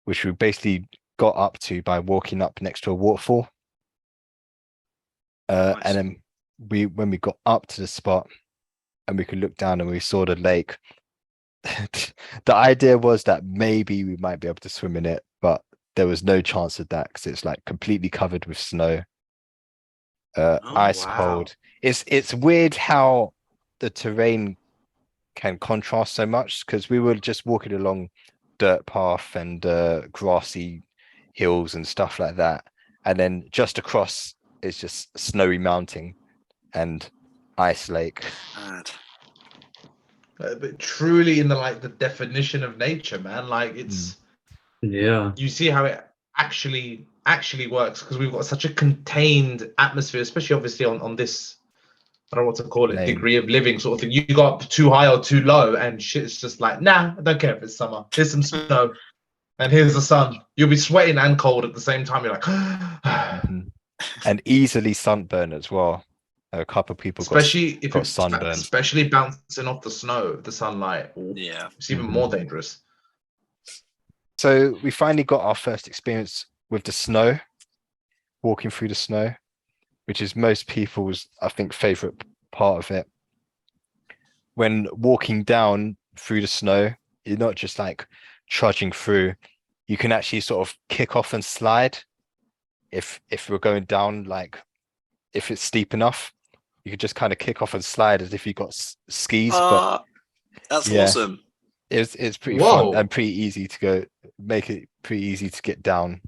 which we basically got up to by walking up next to a waterfall. Nice. And then when we got up to the spot and we could look down and we saw the lake, the idea was that maybe we might be able to swim in it, but there was no chance of that because it's like completely covered with snow. Ice wow. cold. It's weird how the terrain can contrast so much, because we were just walking along dirt path and grassy hills and stuff like that, and then just across is just snowy mountain and ice lake. Mad. But truly in the definition of nature, man. Like it's Yeah. you see how it actually works, because we've got such a contained atmosphere, especially obviously on this, I don't know what to call it, Lane. degree of living sort of thing. You go up too high or too low and shit's just like, nah, I don't care if it's summer. Here's some snow and here's the sun. You'll be sweating and cold at the same time. You're like, Mhm. And easily sunburn as well. A couple of people especially if got it's sunburned. especially bouncing off the snow, the sunlight. Ooh, Yeah. it's even Mhm. more dangerous. So we finally got our first experience with the snow, walking through the snow, which is most people's, I think, favorite part of it. When walking down through the snow, you're not just like trudging through. You can actually sort of kick off and slide. If we're going down, like if it's steep enough, you could just kind of kick off and slide as if you got skis. But That's yeah. awesome. it's pretty Whoa. fun and pretty easy to go. Make it pretty easy to get down,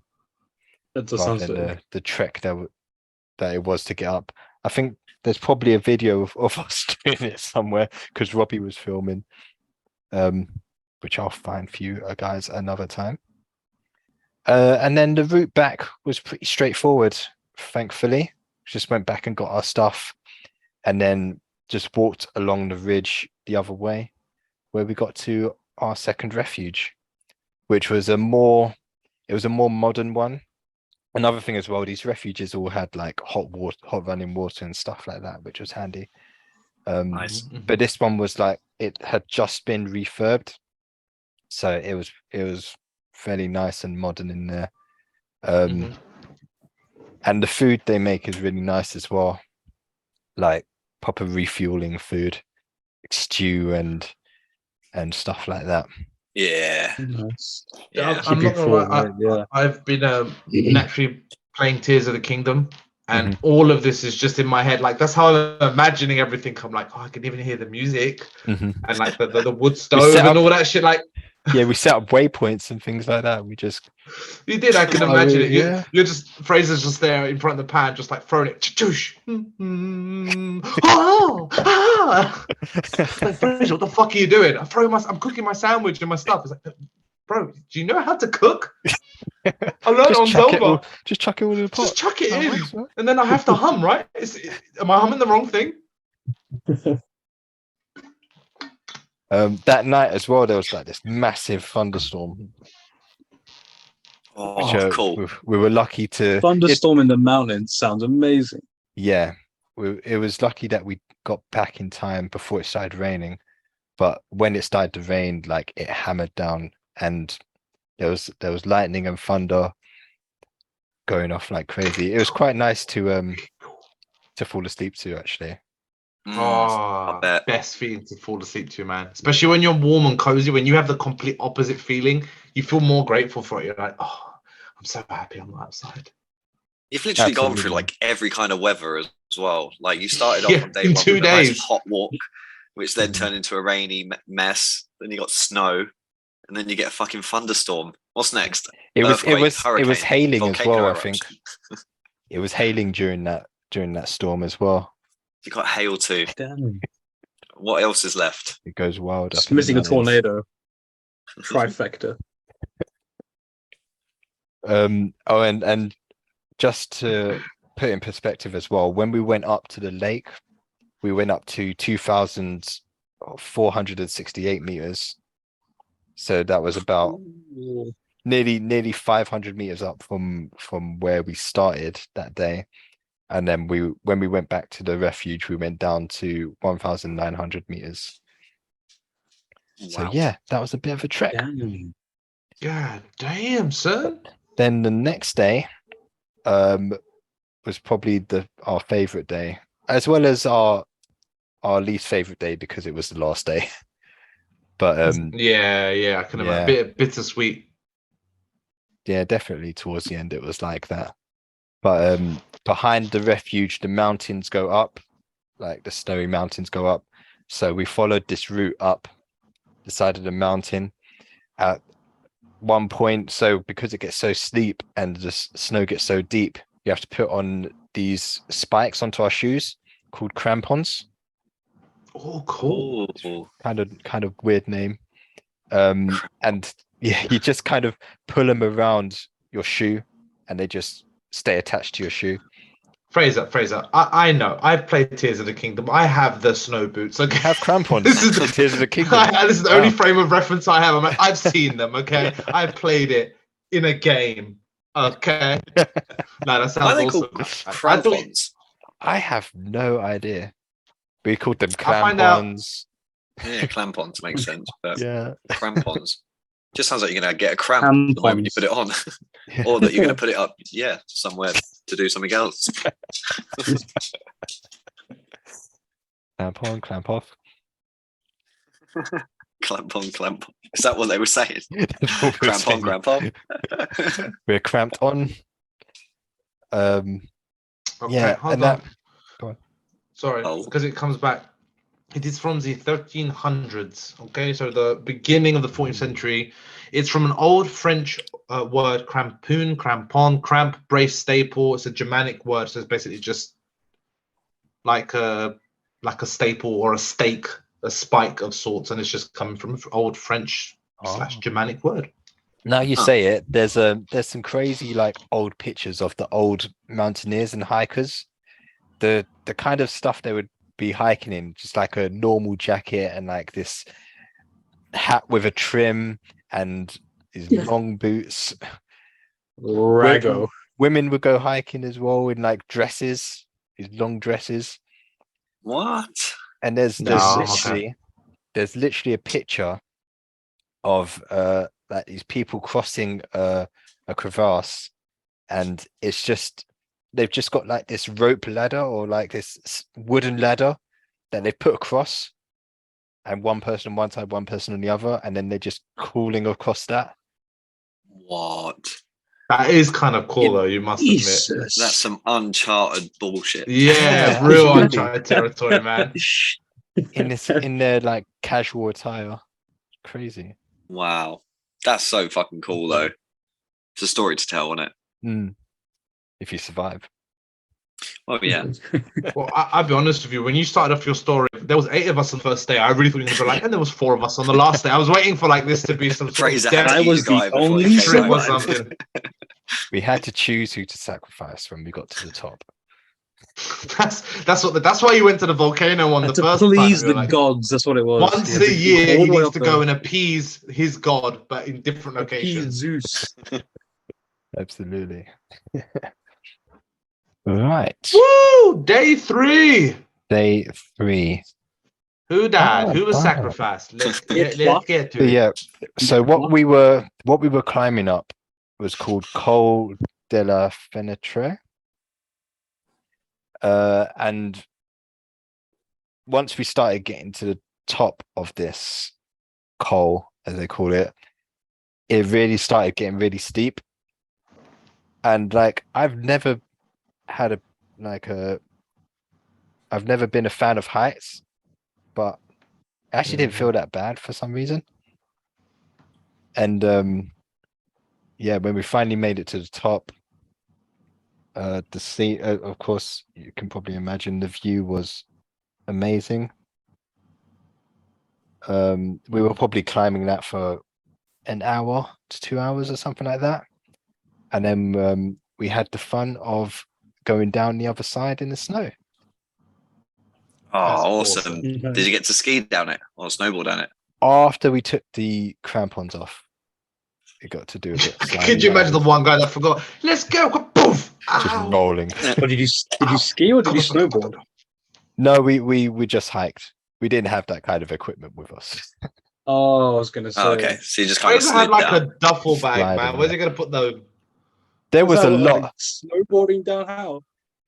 That does rather sound than sick. the trek that it was to get up. I think there's probably a video of us doing it somewhere because Robbie was filming, which I'll find for you guys another time. And then the route back was pretty straightforward, thankfully. Just went back and got our stuff, and then just walked along the ridge the other way, where we got to our second refuge, which was a more modern one. Another thing as well, these refuges all had like hot running water and stuff like that, which was handy. Nice. But this one was like, it had just been refurbed, so it was fairly nice and modern in there. And the food they make is really nice as well, like proper refueling food, like stew and stuff like that. Yeah. Nice. Yeah. I'm not Keeping gonna lie, forward, yeah. I've been naturally playing Tears of the Kingdom And all of this is just in my head. Like, that's how I'm imagining everything. I'm like, oh, I can even hear the music and like the wood stove and all that shit. Like, yeah, we set up waypoints and things like that. We just you did. I can Oh, imagine it. yeah. You're just Fraser's just there in front of the pan, just like throwing it. Oh, ah. Like, Fraser, what the fuck are you doing? I'm cooking my sandwich and my stuff. It's like, bro, do you know how to cook? I learned on Zelda. Just chuck it all in the pot. Just chuck it That in, works, right? and then I have to hum, right? Am I humming the wrong thing? That night as well, there was like this massive thunderstorm. Oh, which, cool. we were lucky to Thunderstorm in the mountains sounds amazing. Yeah, it was lucky that we got back in time before it started raining. But when it started to rain, like it hammered down, and there was lightning and thunder going off like crazy. It was quite nice to fall asleep to, actually. Oh, bet. best feeling to fall asleep to, man. Especially when you're warm and cozy. When you have the complete opposite feeling, you feel more grateful for it. You're like, oh, I'm so happy I'm not outside. You've literally gone through Absolutely. like every kind of weather as well. Like you started off Yeah, on day in one 2 with a nice days. hot walk, which then Mhm. turned into a rainy mess. Then you got snow, and then you get a fucking thunderstorm. What's next? It was Hurricane, hailing as volcano well, I eruption. think. It was hailing during that storm as well. You got hail too. Damn. What else is left? It goes wild. Just up in the missing a mountains. tornado. Trifecta. Oh, and just to put in perspective as well, when we went up to the lake, we went up to 2,468 meters. So that was about nearly 500 meters up from where we started that day. And then when we went back to the refuge, we went down to 1,900 meters. So Wow. yeah, that was a bit of a trek. Damn. God damn, son. Then the next day was probably our favorite day, as well as our least favorite day, because it was the last day. But Yeah, I can imagine. A bit bittersweet. yeah, definitely towards the end it was like that. But behind the refuge, the mountains go up, like the snowy mountains go up. So we followed this route up the side of the mountain at one point. So because it gets so steep and the snow gets so deep, you have to put on these spikes onto our shoes called crampons. Oh, cool. Ooh. Kind of weird name. And yeah, you just kind of pull them around your shoe and they just stay attached to your shoe. Frazer, I know. I've played Tears of the Kingdom. I have the snow boots. Okay, You have crampons. This is in Tears of the Kingdom. This is the only frame of reference I have. I've seen them. Okay, I've played it in a game. Okay, no, that Why are sounds they awesome. called I thought crampons? I have no idea. We called them I'll find out. crampons. Yeah, clampons makes sense. But Yeah. crampons just sounds like you're gonna get a cramp the moment you put it on, or that you're gonna put it up, somewhere to do something else. Clamp on, clamp off. Clamp on, clamp on. Is that what they were saying? That's what we're Cramp on, saying. cramp off. We're cramped on. Okay, Yeah, hold and on. Go on. Sorry, Oh. because it comes back. It is from the 1300s. Okay, so the beginning of the 14th century. It's from an old French word, crampoon, crampon, cramp, brace, staple. It's a Germanic word, so it's basically just like a staple or a stake, a spike of sorts, and it's just coming from old French Oh. / Germanic word. Now you Huh. say it, there's some crazy like old pictures of the old mountaineers and hikers. The kind of stuff they would be hiking in, just like a normal jacket and like this hat with a trim and these long boots. Rago. Women would go hiking as well in like dresses, these long dresses. What? And there's No, literally a picture of like these people crossing a crevasse, and it's just they've just got like this rope ladder or like this wooden ladder that they've put across, and one person on one side, one person on the other, and then they're just crawling across that. What? That is kind of cool, You- though. You must admit. Jesus. That's some uncharted bullshit. Yeah, Yeah, real absolutely. uncharted territory, man. in their like casual attire. Crazy. Wow. That's so fucking cool though. It's a story to tell, isn't it? Mm. If you survive. Oh yeah. Well, I'll be honest with you. When you started off your story, there was 8 of us on the first day. I really thought you were going to be like, and there was 4 of us on the last day. I was waiting for like this to be some sort of Frazer had death to I eat was a guy the before he only came trip or online. something. We had to choose who to sacrifice when we got to the top. That's why you went to the volcano on the to first please time. You're the like, gods, that's what it was. once He had a to go year, all he the way needs up to there. go and appease his god, but in different Appease locations. Zeus. Absolutely. Right. Woo! Day 3. Day 3. Who died? Oh, Who was wow. sacrificed? Let's It's get to So it. yeah. So what we were climbing up was called Col de la Fenetre. And once we started getting to the top of this col, as they call it, it really started getting really steep. And like I've never been a fan of heights, but I actually didn't feel that bad for some reason. And yeah, when we finally made it to the top, the sea, of course, you can probably imagine the view was amazing. We were probably climbing that for an hour to 2 hours or something like that. And then we had the fun of going down the other side in the snow. Oh, That's awesome. awesome. Did you get to ski down it or snowboard down it? After we took the crampons off, we got to do a bit of Could you imagine the one guy that forgot? Let's go! Poof! just Ow! rolling. But did you ski or did you snowboard? No, we just hiked. We didn't have that kind of equipment with us. Oh, I was gonna say. Oh, okay. So you just kind of Frazer had slid like down. a duffel bag, Sliding, man. Where's yeah. he gonna put the? There was Is a that lot. like snowboarding down how?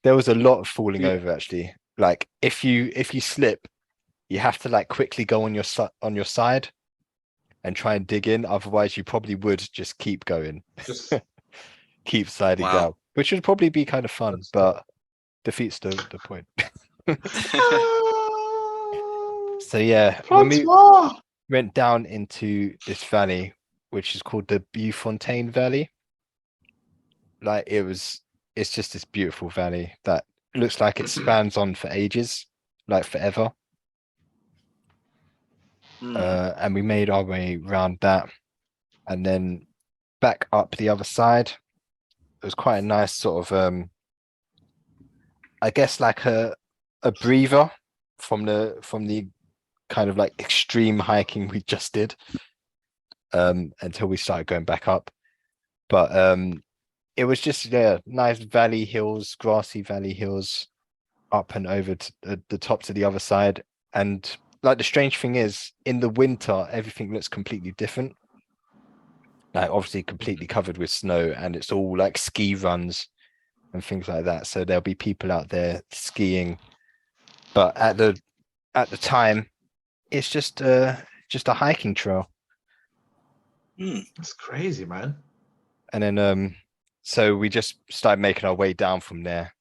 There was a lot of falling Yeah. over actually. Like if you slip, you have to like quickly go on your side and try and dig in. Otherwise, you probably would just keep going, Just keep sliding Wow. down, which would probably be kind of fun, That's but defeats the point. So yeah, when we Francois. went down into this valley, which is called the Beaufontaine Valley, like it's just this beautiful valley that looks like it spans on for ages, like forever. Hmm. And we made our way around that and then back up the other side. It was quite a nice sort of I guess like a breather from the kind of like extreme hiking we just did until we started going back up. But it was just nice valley hills, grassy valley hills up and over to the top to the other side. And like the strange thing is, in the winter, everything looks completely different. Like obviously completely covered with snow, and it's all like ski runs and things like that. So there'll be people out there skiing. But at the time, it's just a hiking trail. Hmm. That's crazy, man. And then so we just started making our way down from there.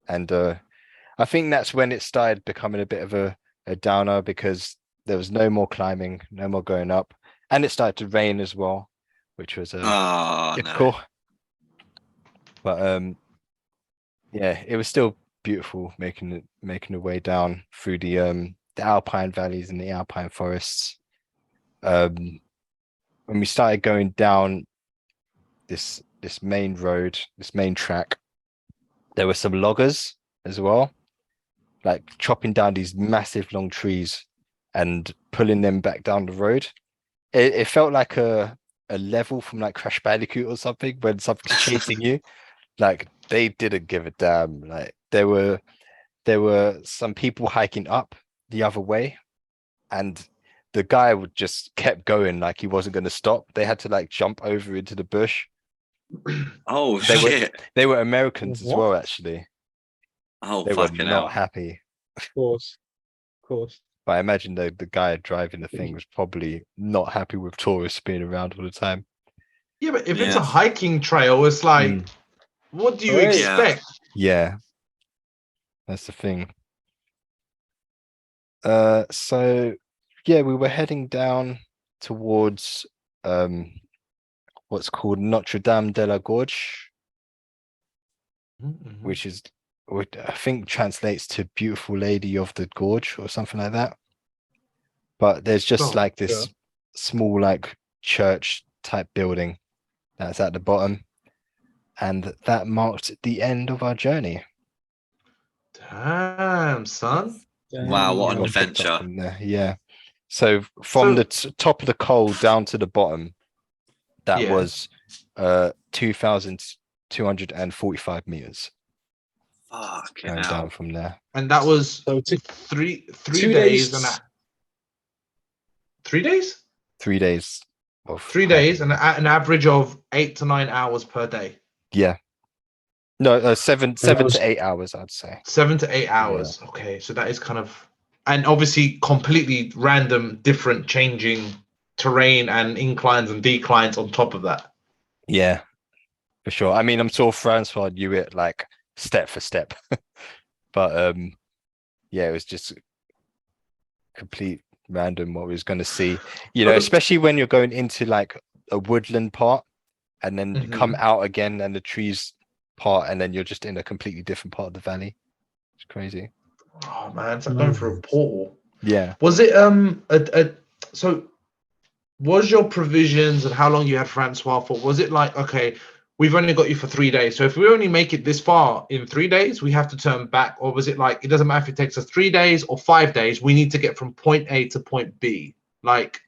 And I think that's when it started becoming a bit of a downer, because there was no more climbing, no more going up, and it started to rain as well, which was Oh, no. difficult. But yeah, it was still beautiful making the way down through the Alpine valleys and the Alpine forests. When we started going down this main road, this main track, there were some loggers as well, like chopping down these massive long trees and pulling them back down the road. It felt like a level from like Crash Bandicoot or something, when something's chasing you. Like they didn't give a damn. Like there were some people hiking up the other way, and the guy would just kept going, like he wasn't going to stop. They had to like jump over into the bush. Oh, They were- shit. They were Americans as What? well, actually. Oh, They were fucking not hell. happy. Of course. Of course. But I imagine the guy driving the thing was probably not happy with tourists being around all the time. Yeah, but if it's Yeah. a hiking trail, it's like, Mm. what do you Right. Yeah. expect? Yeah, that's the thing. So yeah, we were heading down towards what's called Notre Dame de la Gorge, Mhm. which is what I think translates to Beautiful Lady of the Gorge or something like that. But there's just Oh, like this small like church type building that's at the bottom, and that marked the end of our journey. Damn, son. Wow, what an We got picked up adventure. from there. Yeah. So from the top of the coal down to the bottom, that Yeah. was 2,245 meters Fucking going hell. down from there. And that was So three 2 days days. and 3 days? 3 days of 3 hiking. days and an average of 8 to 9 hours per day. Yeah. No, seven was- to 8 hours, I'd say. 7 to 8 hours. Okay, so that is kind of, and obviously completely random, different, changing terrain and inclines and declines on top of that. Yeah, for sure. I mean, I'm sure Francois knew it like step for step, but yeah, it was just complete random what we was going to see. You know, especially when you're going into like a woodland part, and then you come out again and the trees part, and then you're just in a completely different part of the valley. It's crazy. Oh man, it's like going through a portal. Yeah. Was it so was your provisions and how long you had Francois for? Was it like, okay, we've only got you for 3 days, so if we only make it this far in 3 days, we have to turn back? Or was it like, it doesn't matter if it takes us 3 days or 5 days, we need to get from point A to point B? Like,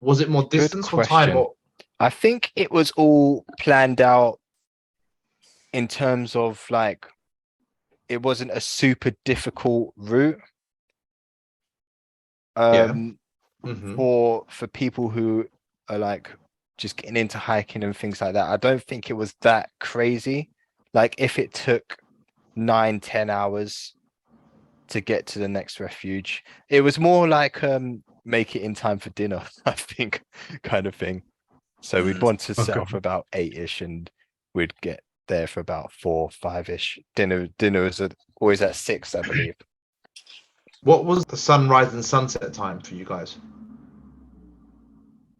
was it more distance or time? question. Or I think it was all planned out in terms of like it wasn't a super difficult route. For people who are like just getting into hiking and things like that, I don't think it was that crazy. Like if it took 9-10 hours to get to the next refuge, it was more like make it in time for dinner, I think, kind of thing. So we'd want to set off about 8ish and we'd get there for about 4-5ish. Dinner is always at 6, I believe. what was the sunrise and sunset time for you guys?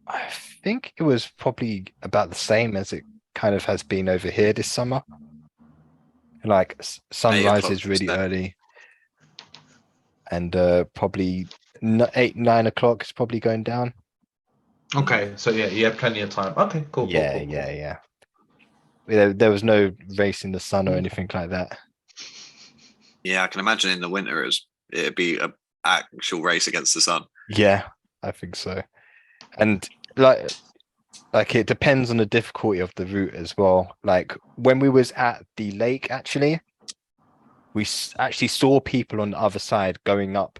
I think it was probably about the same as it kind of has been over here this summer. Like sunrise is really early, and probably 8-9 o'clock is probably going down. Okay, so yeah, you have plenty of time. Okay, cool. Yeah. There was no race in the sun or anything like that. Yeah, I can imagine in the winter it'd be an actual race against the sun. Yeah, I think so. And like it depends on the difficulty of the route as well. Like when we was at the lake, actually, we actually saw people on the other side going up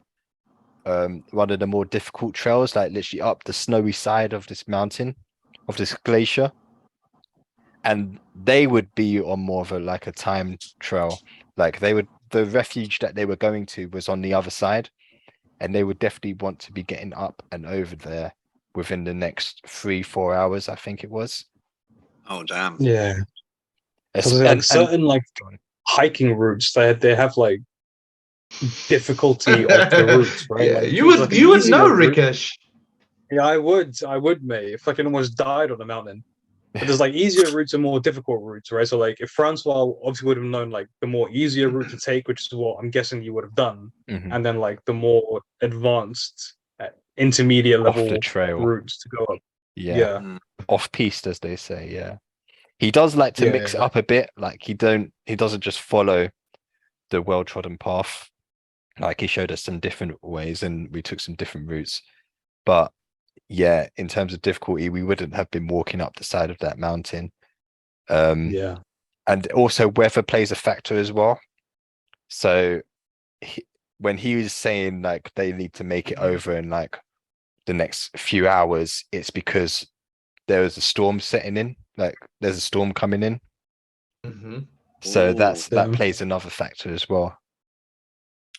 one of the more difficult trails, like literally up the snowy side of this mountain, of this glacier. And they would be on more of a time trail. Like the refuge that they were going to was on the other side, and they would definitely want to be getting up and over there within the next 3-4 hours, I think it was. Oh damn. Yeah. It's, Like certain like hiking routes, they have like difficulty of the routes, right? Yeah, like, you would know, Rikesh. Yeah, I would, mate. If I can almost died on the mountain. But there's like easier routes and more difficult routes, right? So like if Francois obviously would have known like the more easier route to take, which is what I'm guessing you would have done, and then like the more advanced intermediate level the trail routes to go up. Yeah. Off piste, as they say. Yeah, he does like to mix it up a bit. Like he doesn't just follow the well-trodden path. Like he showed us some different ways and we took some different routes. But yeah, in terms of difficulty, we wouldn't have been walking up the side of that mountain. And also weather plays a factor as well. So when he was saying like they need to make it over in like the next few hours, it's because there is a storm setting in. Like there's a storm coming in. So that plays another factor as well.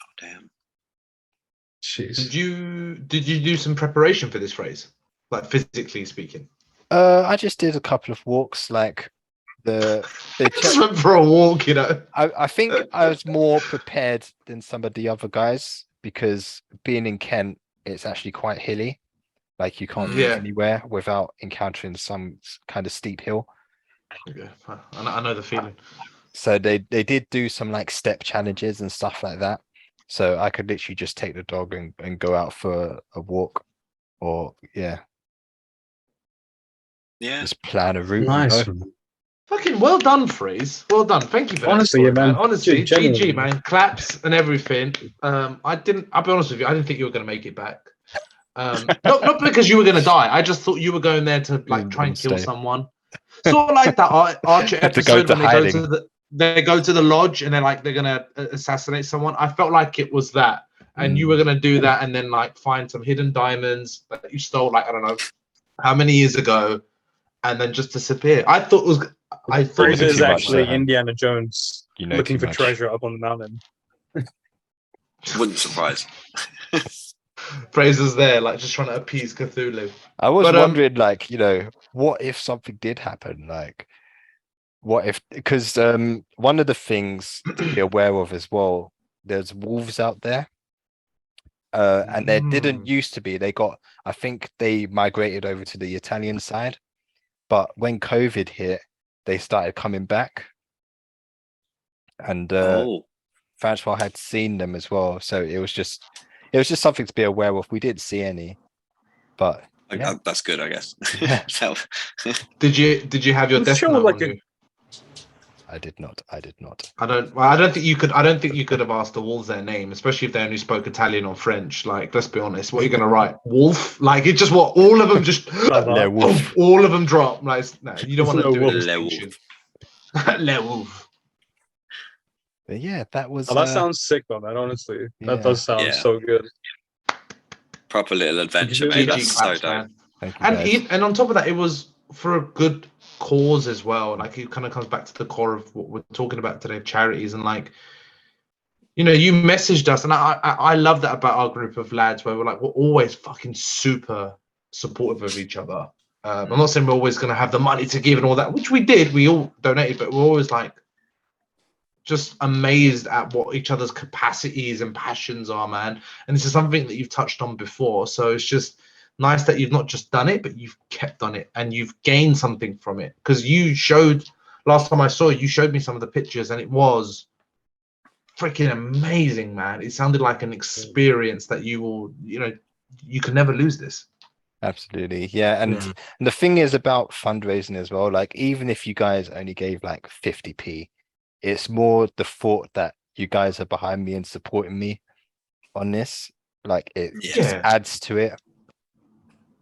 Oh damn. Jeez. Did you do some preparation for this race, like physically speaking? I just did a couple of walks, like the they Just went for a walk, you know. I think I was more prepared than some of the other guys because being in Kent, it's actually quite hilly. Like you can't get Yeah. anywhere without encountering some kind of steep hill. Yeah, I know the feeling. So they did do some like step challenges and stuff like that. So I could literally just take the dog and go out for a walk, or Yeah. just plan a route. Nice. And go. Fucking well done, Fraze. Well done. Thank you for that Honestly, story, man. Honestly, Genuinely. GG, man. Claps and everything. I'll be honest with you, I didn't think you were gonna make it back. Not because you were gonna die. I just thought you were going there to like try and kill Stay. someone. Sort of like that Archer Had to go episode to when they hiding. go to the lodge and they're gonna assassinate someone. I felt like it was that, and you were gonna do that and then like find some hidden diamonds that you stole, like I don't know how many years ago, and then just disappear. I thought it was. Fraser is too much, actually huh? Indiana Jones You know looking too for much. treasure up on the mountain. Wouldn't surprise. Fraser's there, like just trying to appease Cthulhu. I was But, wondering, like, what if something did happen? Like, what if? Because one of the things to be aware of as well, there's wolves out there. And there didn't used to be. I think they migrated over to the Italian side, but when COVID hit, they started coming back. And Francois had seen them as well, so it was just something to be aware of. We didn't see any, but yeah. That's good, I guess. So, Did you have your I'm death sure, note like, on you? I did not. I don't think you could. I don't think you could have asked the wolves their name, especially if they only spoke Italian or French. Like, let's be honest. What are you gonna write? Wolf? Like, it's just what all of them just. Le wolf. All of them drop. Like, no, you don't want to Le do wolf. an Le extinction. wolf. Le wolf. But yeah, that was. Oh, that sounds sick, though, man. Honestly, Yeah. that does sound Yeah. so good. Proper little adventure, GG mate. GG That's so claps, dope. man. Thank you, guys. And on top of that, it was for a good cause as well. Like, it kind of comes back to the core of what we're talking about today, charities, and like, you messaged us, and I love that about our group of lads, where we're always fucking super supportive of each other. I'm not saying we're always going to have the money to give and all that, which we did. We all donated, but we're always like just amazed at what each other's capacities and passions are, man. And this is something that you've touched on before. So it's just nice that you've not just done it, but you've kept on it and you've gained something from it. Because you showed, last time I saw you showed me some of the pictures, and it was freaking amazing, man. It sounded like an experience that you will, you can never lose this. Absolutely. Yeah. And the thing is about fundraising as well, like, even if you guys only gave like 50p, it's more the thought that you guys are behind me and supporting me on this. Like, it just adds to it,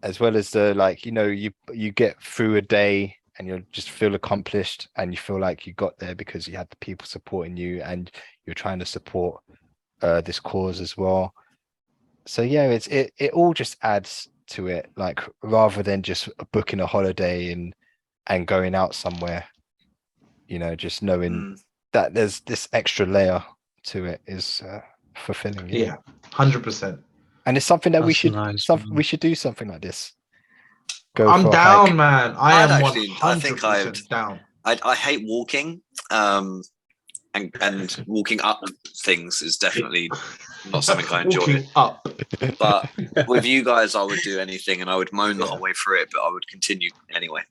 as well as the, like, you get through a day and you just feel accomplished and you feel like you got there because you had the people supporting you and you're trying to support this cause as well. So yeah, it all just adds to it, like, rather than just booking a holiday and going out somewhere, just knowing that there's this extra layer to it is fulfilling. Yeah, 100%. And it's something that we should do something like this. I'm down, hike. man. I am 100% down. I hate walking. And walking up things is definitely not something I enjoy. Walking up. But with you guys, I would do anything, and I would moan the whole way through it, but I would continue anyway.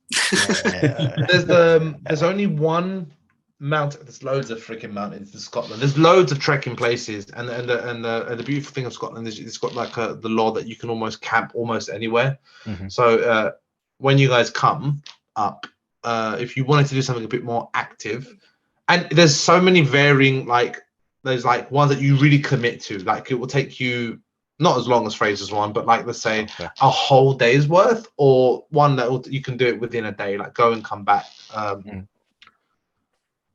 There's only one mountain. There's loads of freaking mountains in Scotland. There's loads of trekking places, and the beautiful thing of Scotland is it's got like the law that you can almost camp almost anywhere. Mm-hmm. So when you guys come up, if you wanted to do something a bit more active. And there's so many varying, like, there's like ones that you really commit to. Like, it will take you not as long as Frazer's one, but like, let's say a whole day's worth, or one that you can do it within a day, like go and come back.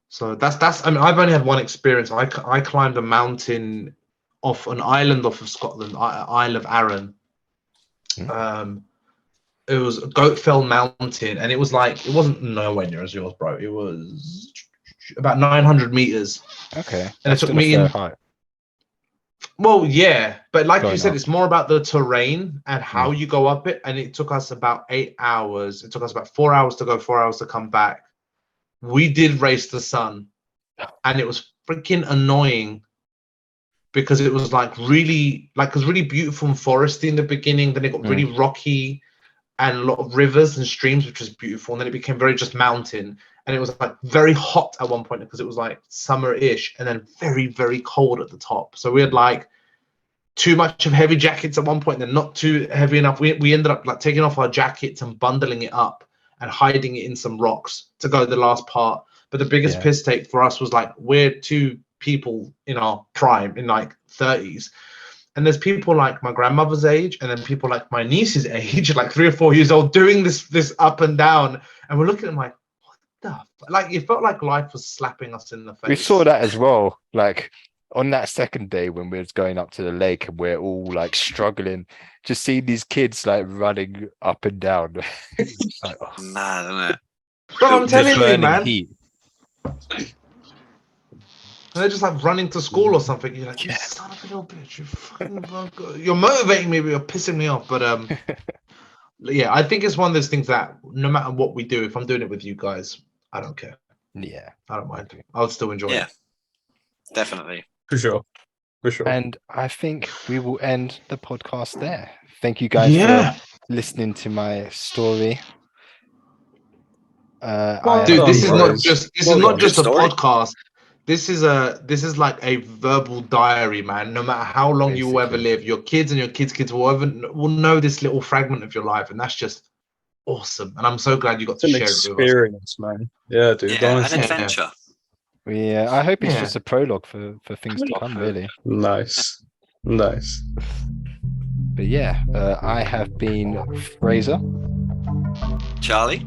So that's. I mean, I've only had one experience. I climbed a mountain off an island off of Scotland, Isle of Arran. It was Goatfell Mountain, and it was like, it wasn't nowhere near as yours, bro. It was about 900 meters. Okay. And it took me in. Well, yeah, but like you Going said, up. it's more about the terrain and how you go up it. And it took us about 8 hours. It took us about 4 hours to go, 4 hours to come back. We did race the sun, and it was freaking annoying because it was like really, like it was really beautiful and foresty in the beginning. Then it got really rocky and a lot of rivers and streams, which was beautiful. And then it became very just mountain. And it was like very hot at one point because it was like summer-ish, and then very, very cold at the top. So we had like too much of heavy jackets at one point, and then not too heavy enough. We ended up like taking off our jackets and bundling it up and hiding it in some rocks to go the last part. But the biggest piss take for us was like, we're two people in our prime, in like 30s. And there's people like my grandmother's age, and then people like my niece's age, like 3 or 4 years old, doing this up and down. And we're looking at them like, what the like, it felt like life was slapping us in the face. We saw that as well. Like on that second day when we was going up to the lake and we're all like struggling, just seeing these kids like running up and down. It's like, oh, Mad, isn't it? Bro, I'm telling you, burning man. heat. And they're just like running to school or something. You're like, you son of a little bitch. You fucking, you're motivating me, but you're pissing me off. But yeah, I think it's one of those things that no matter what we do, if I'm doing it with you guys, I don't care. Yeah, I don't mind. I'll still enjoy Yeah, it. definitely. For sure. For sure. and I think we will end the podcast there. Thank you guys for listening to my story. Dude, this is not guys. just this Well is not done. just a Good story. podcast. This is like a verbal diary, man. No matter how long you will ever Basically. live, your kids and your kids' will know this little fragment of your life, and that's just awesome. And I'm so glad you got It's to an share it with us. experience, man. Yeah, dude. Yeah, an honestly. adventure. Yeah, I hope it's Yeah. just a prologue for things to come, really. Nice. Nice. But yeah, I have been Frazer. Charlie?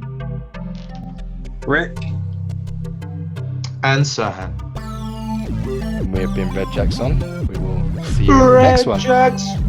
Rick. And Sirhan. And we have been Red Jackson. We will see you in the next one. Jackson.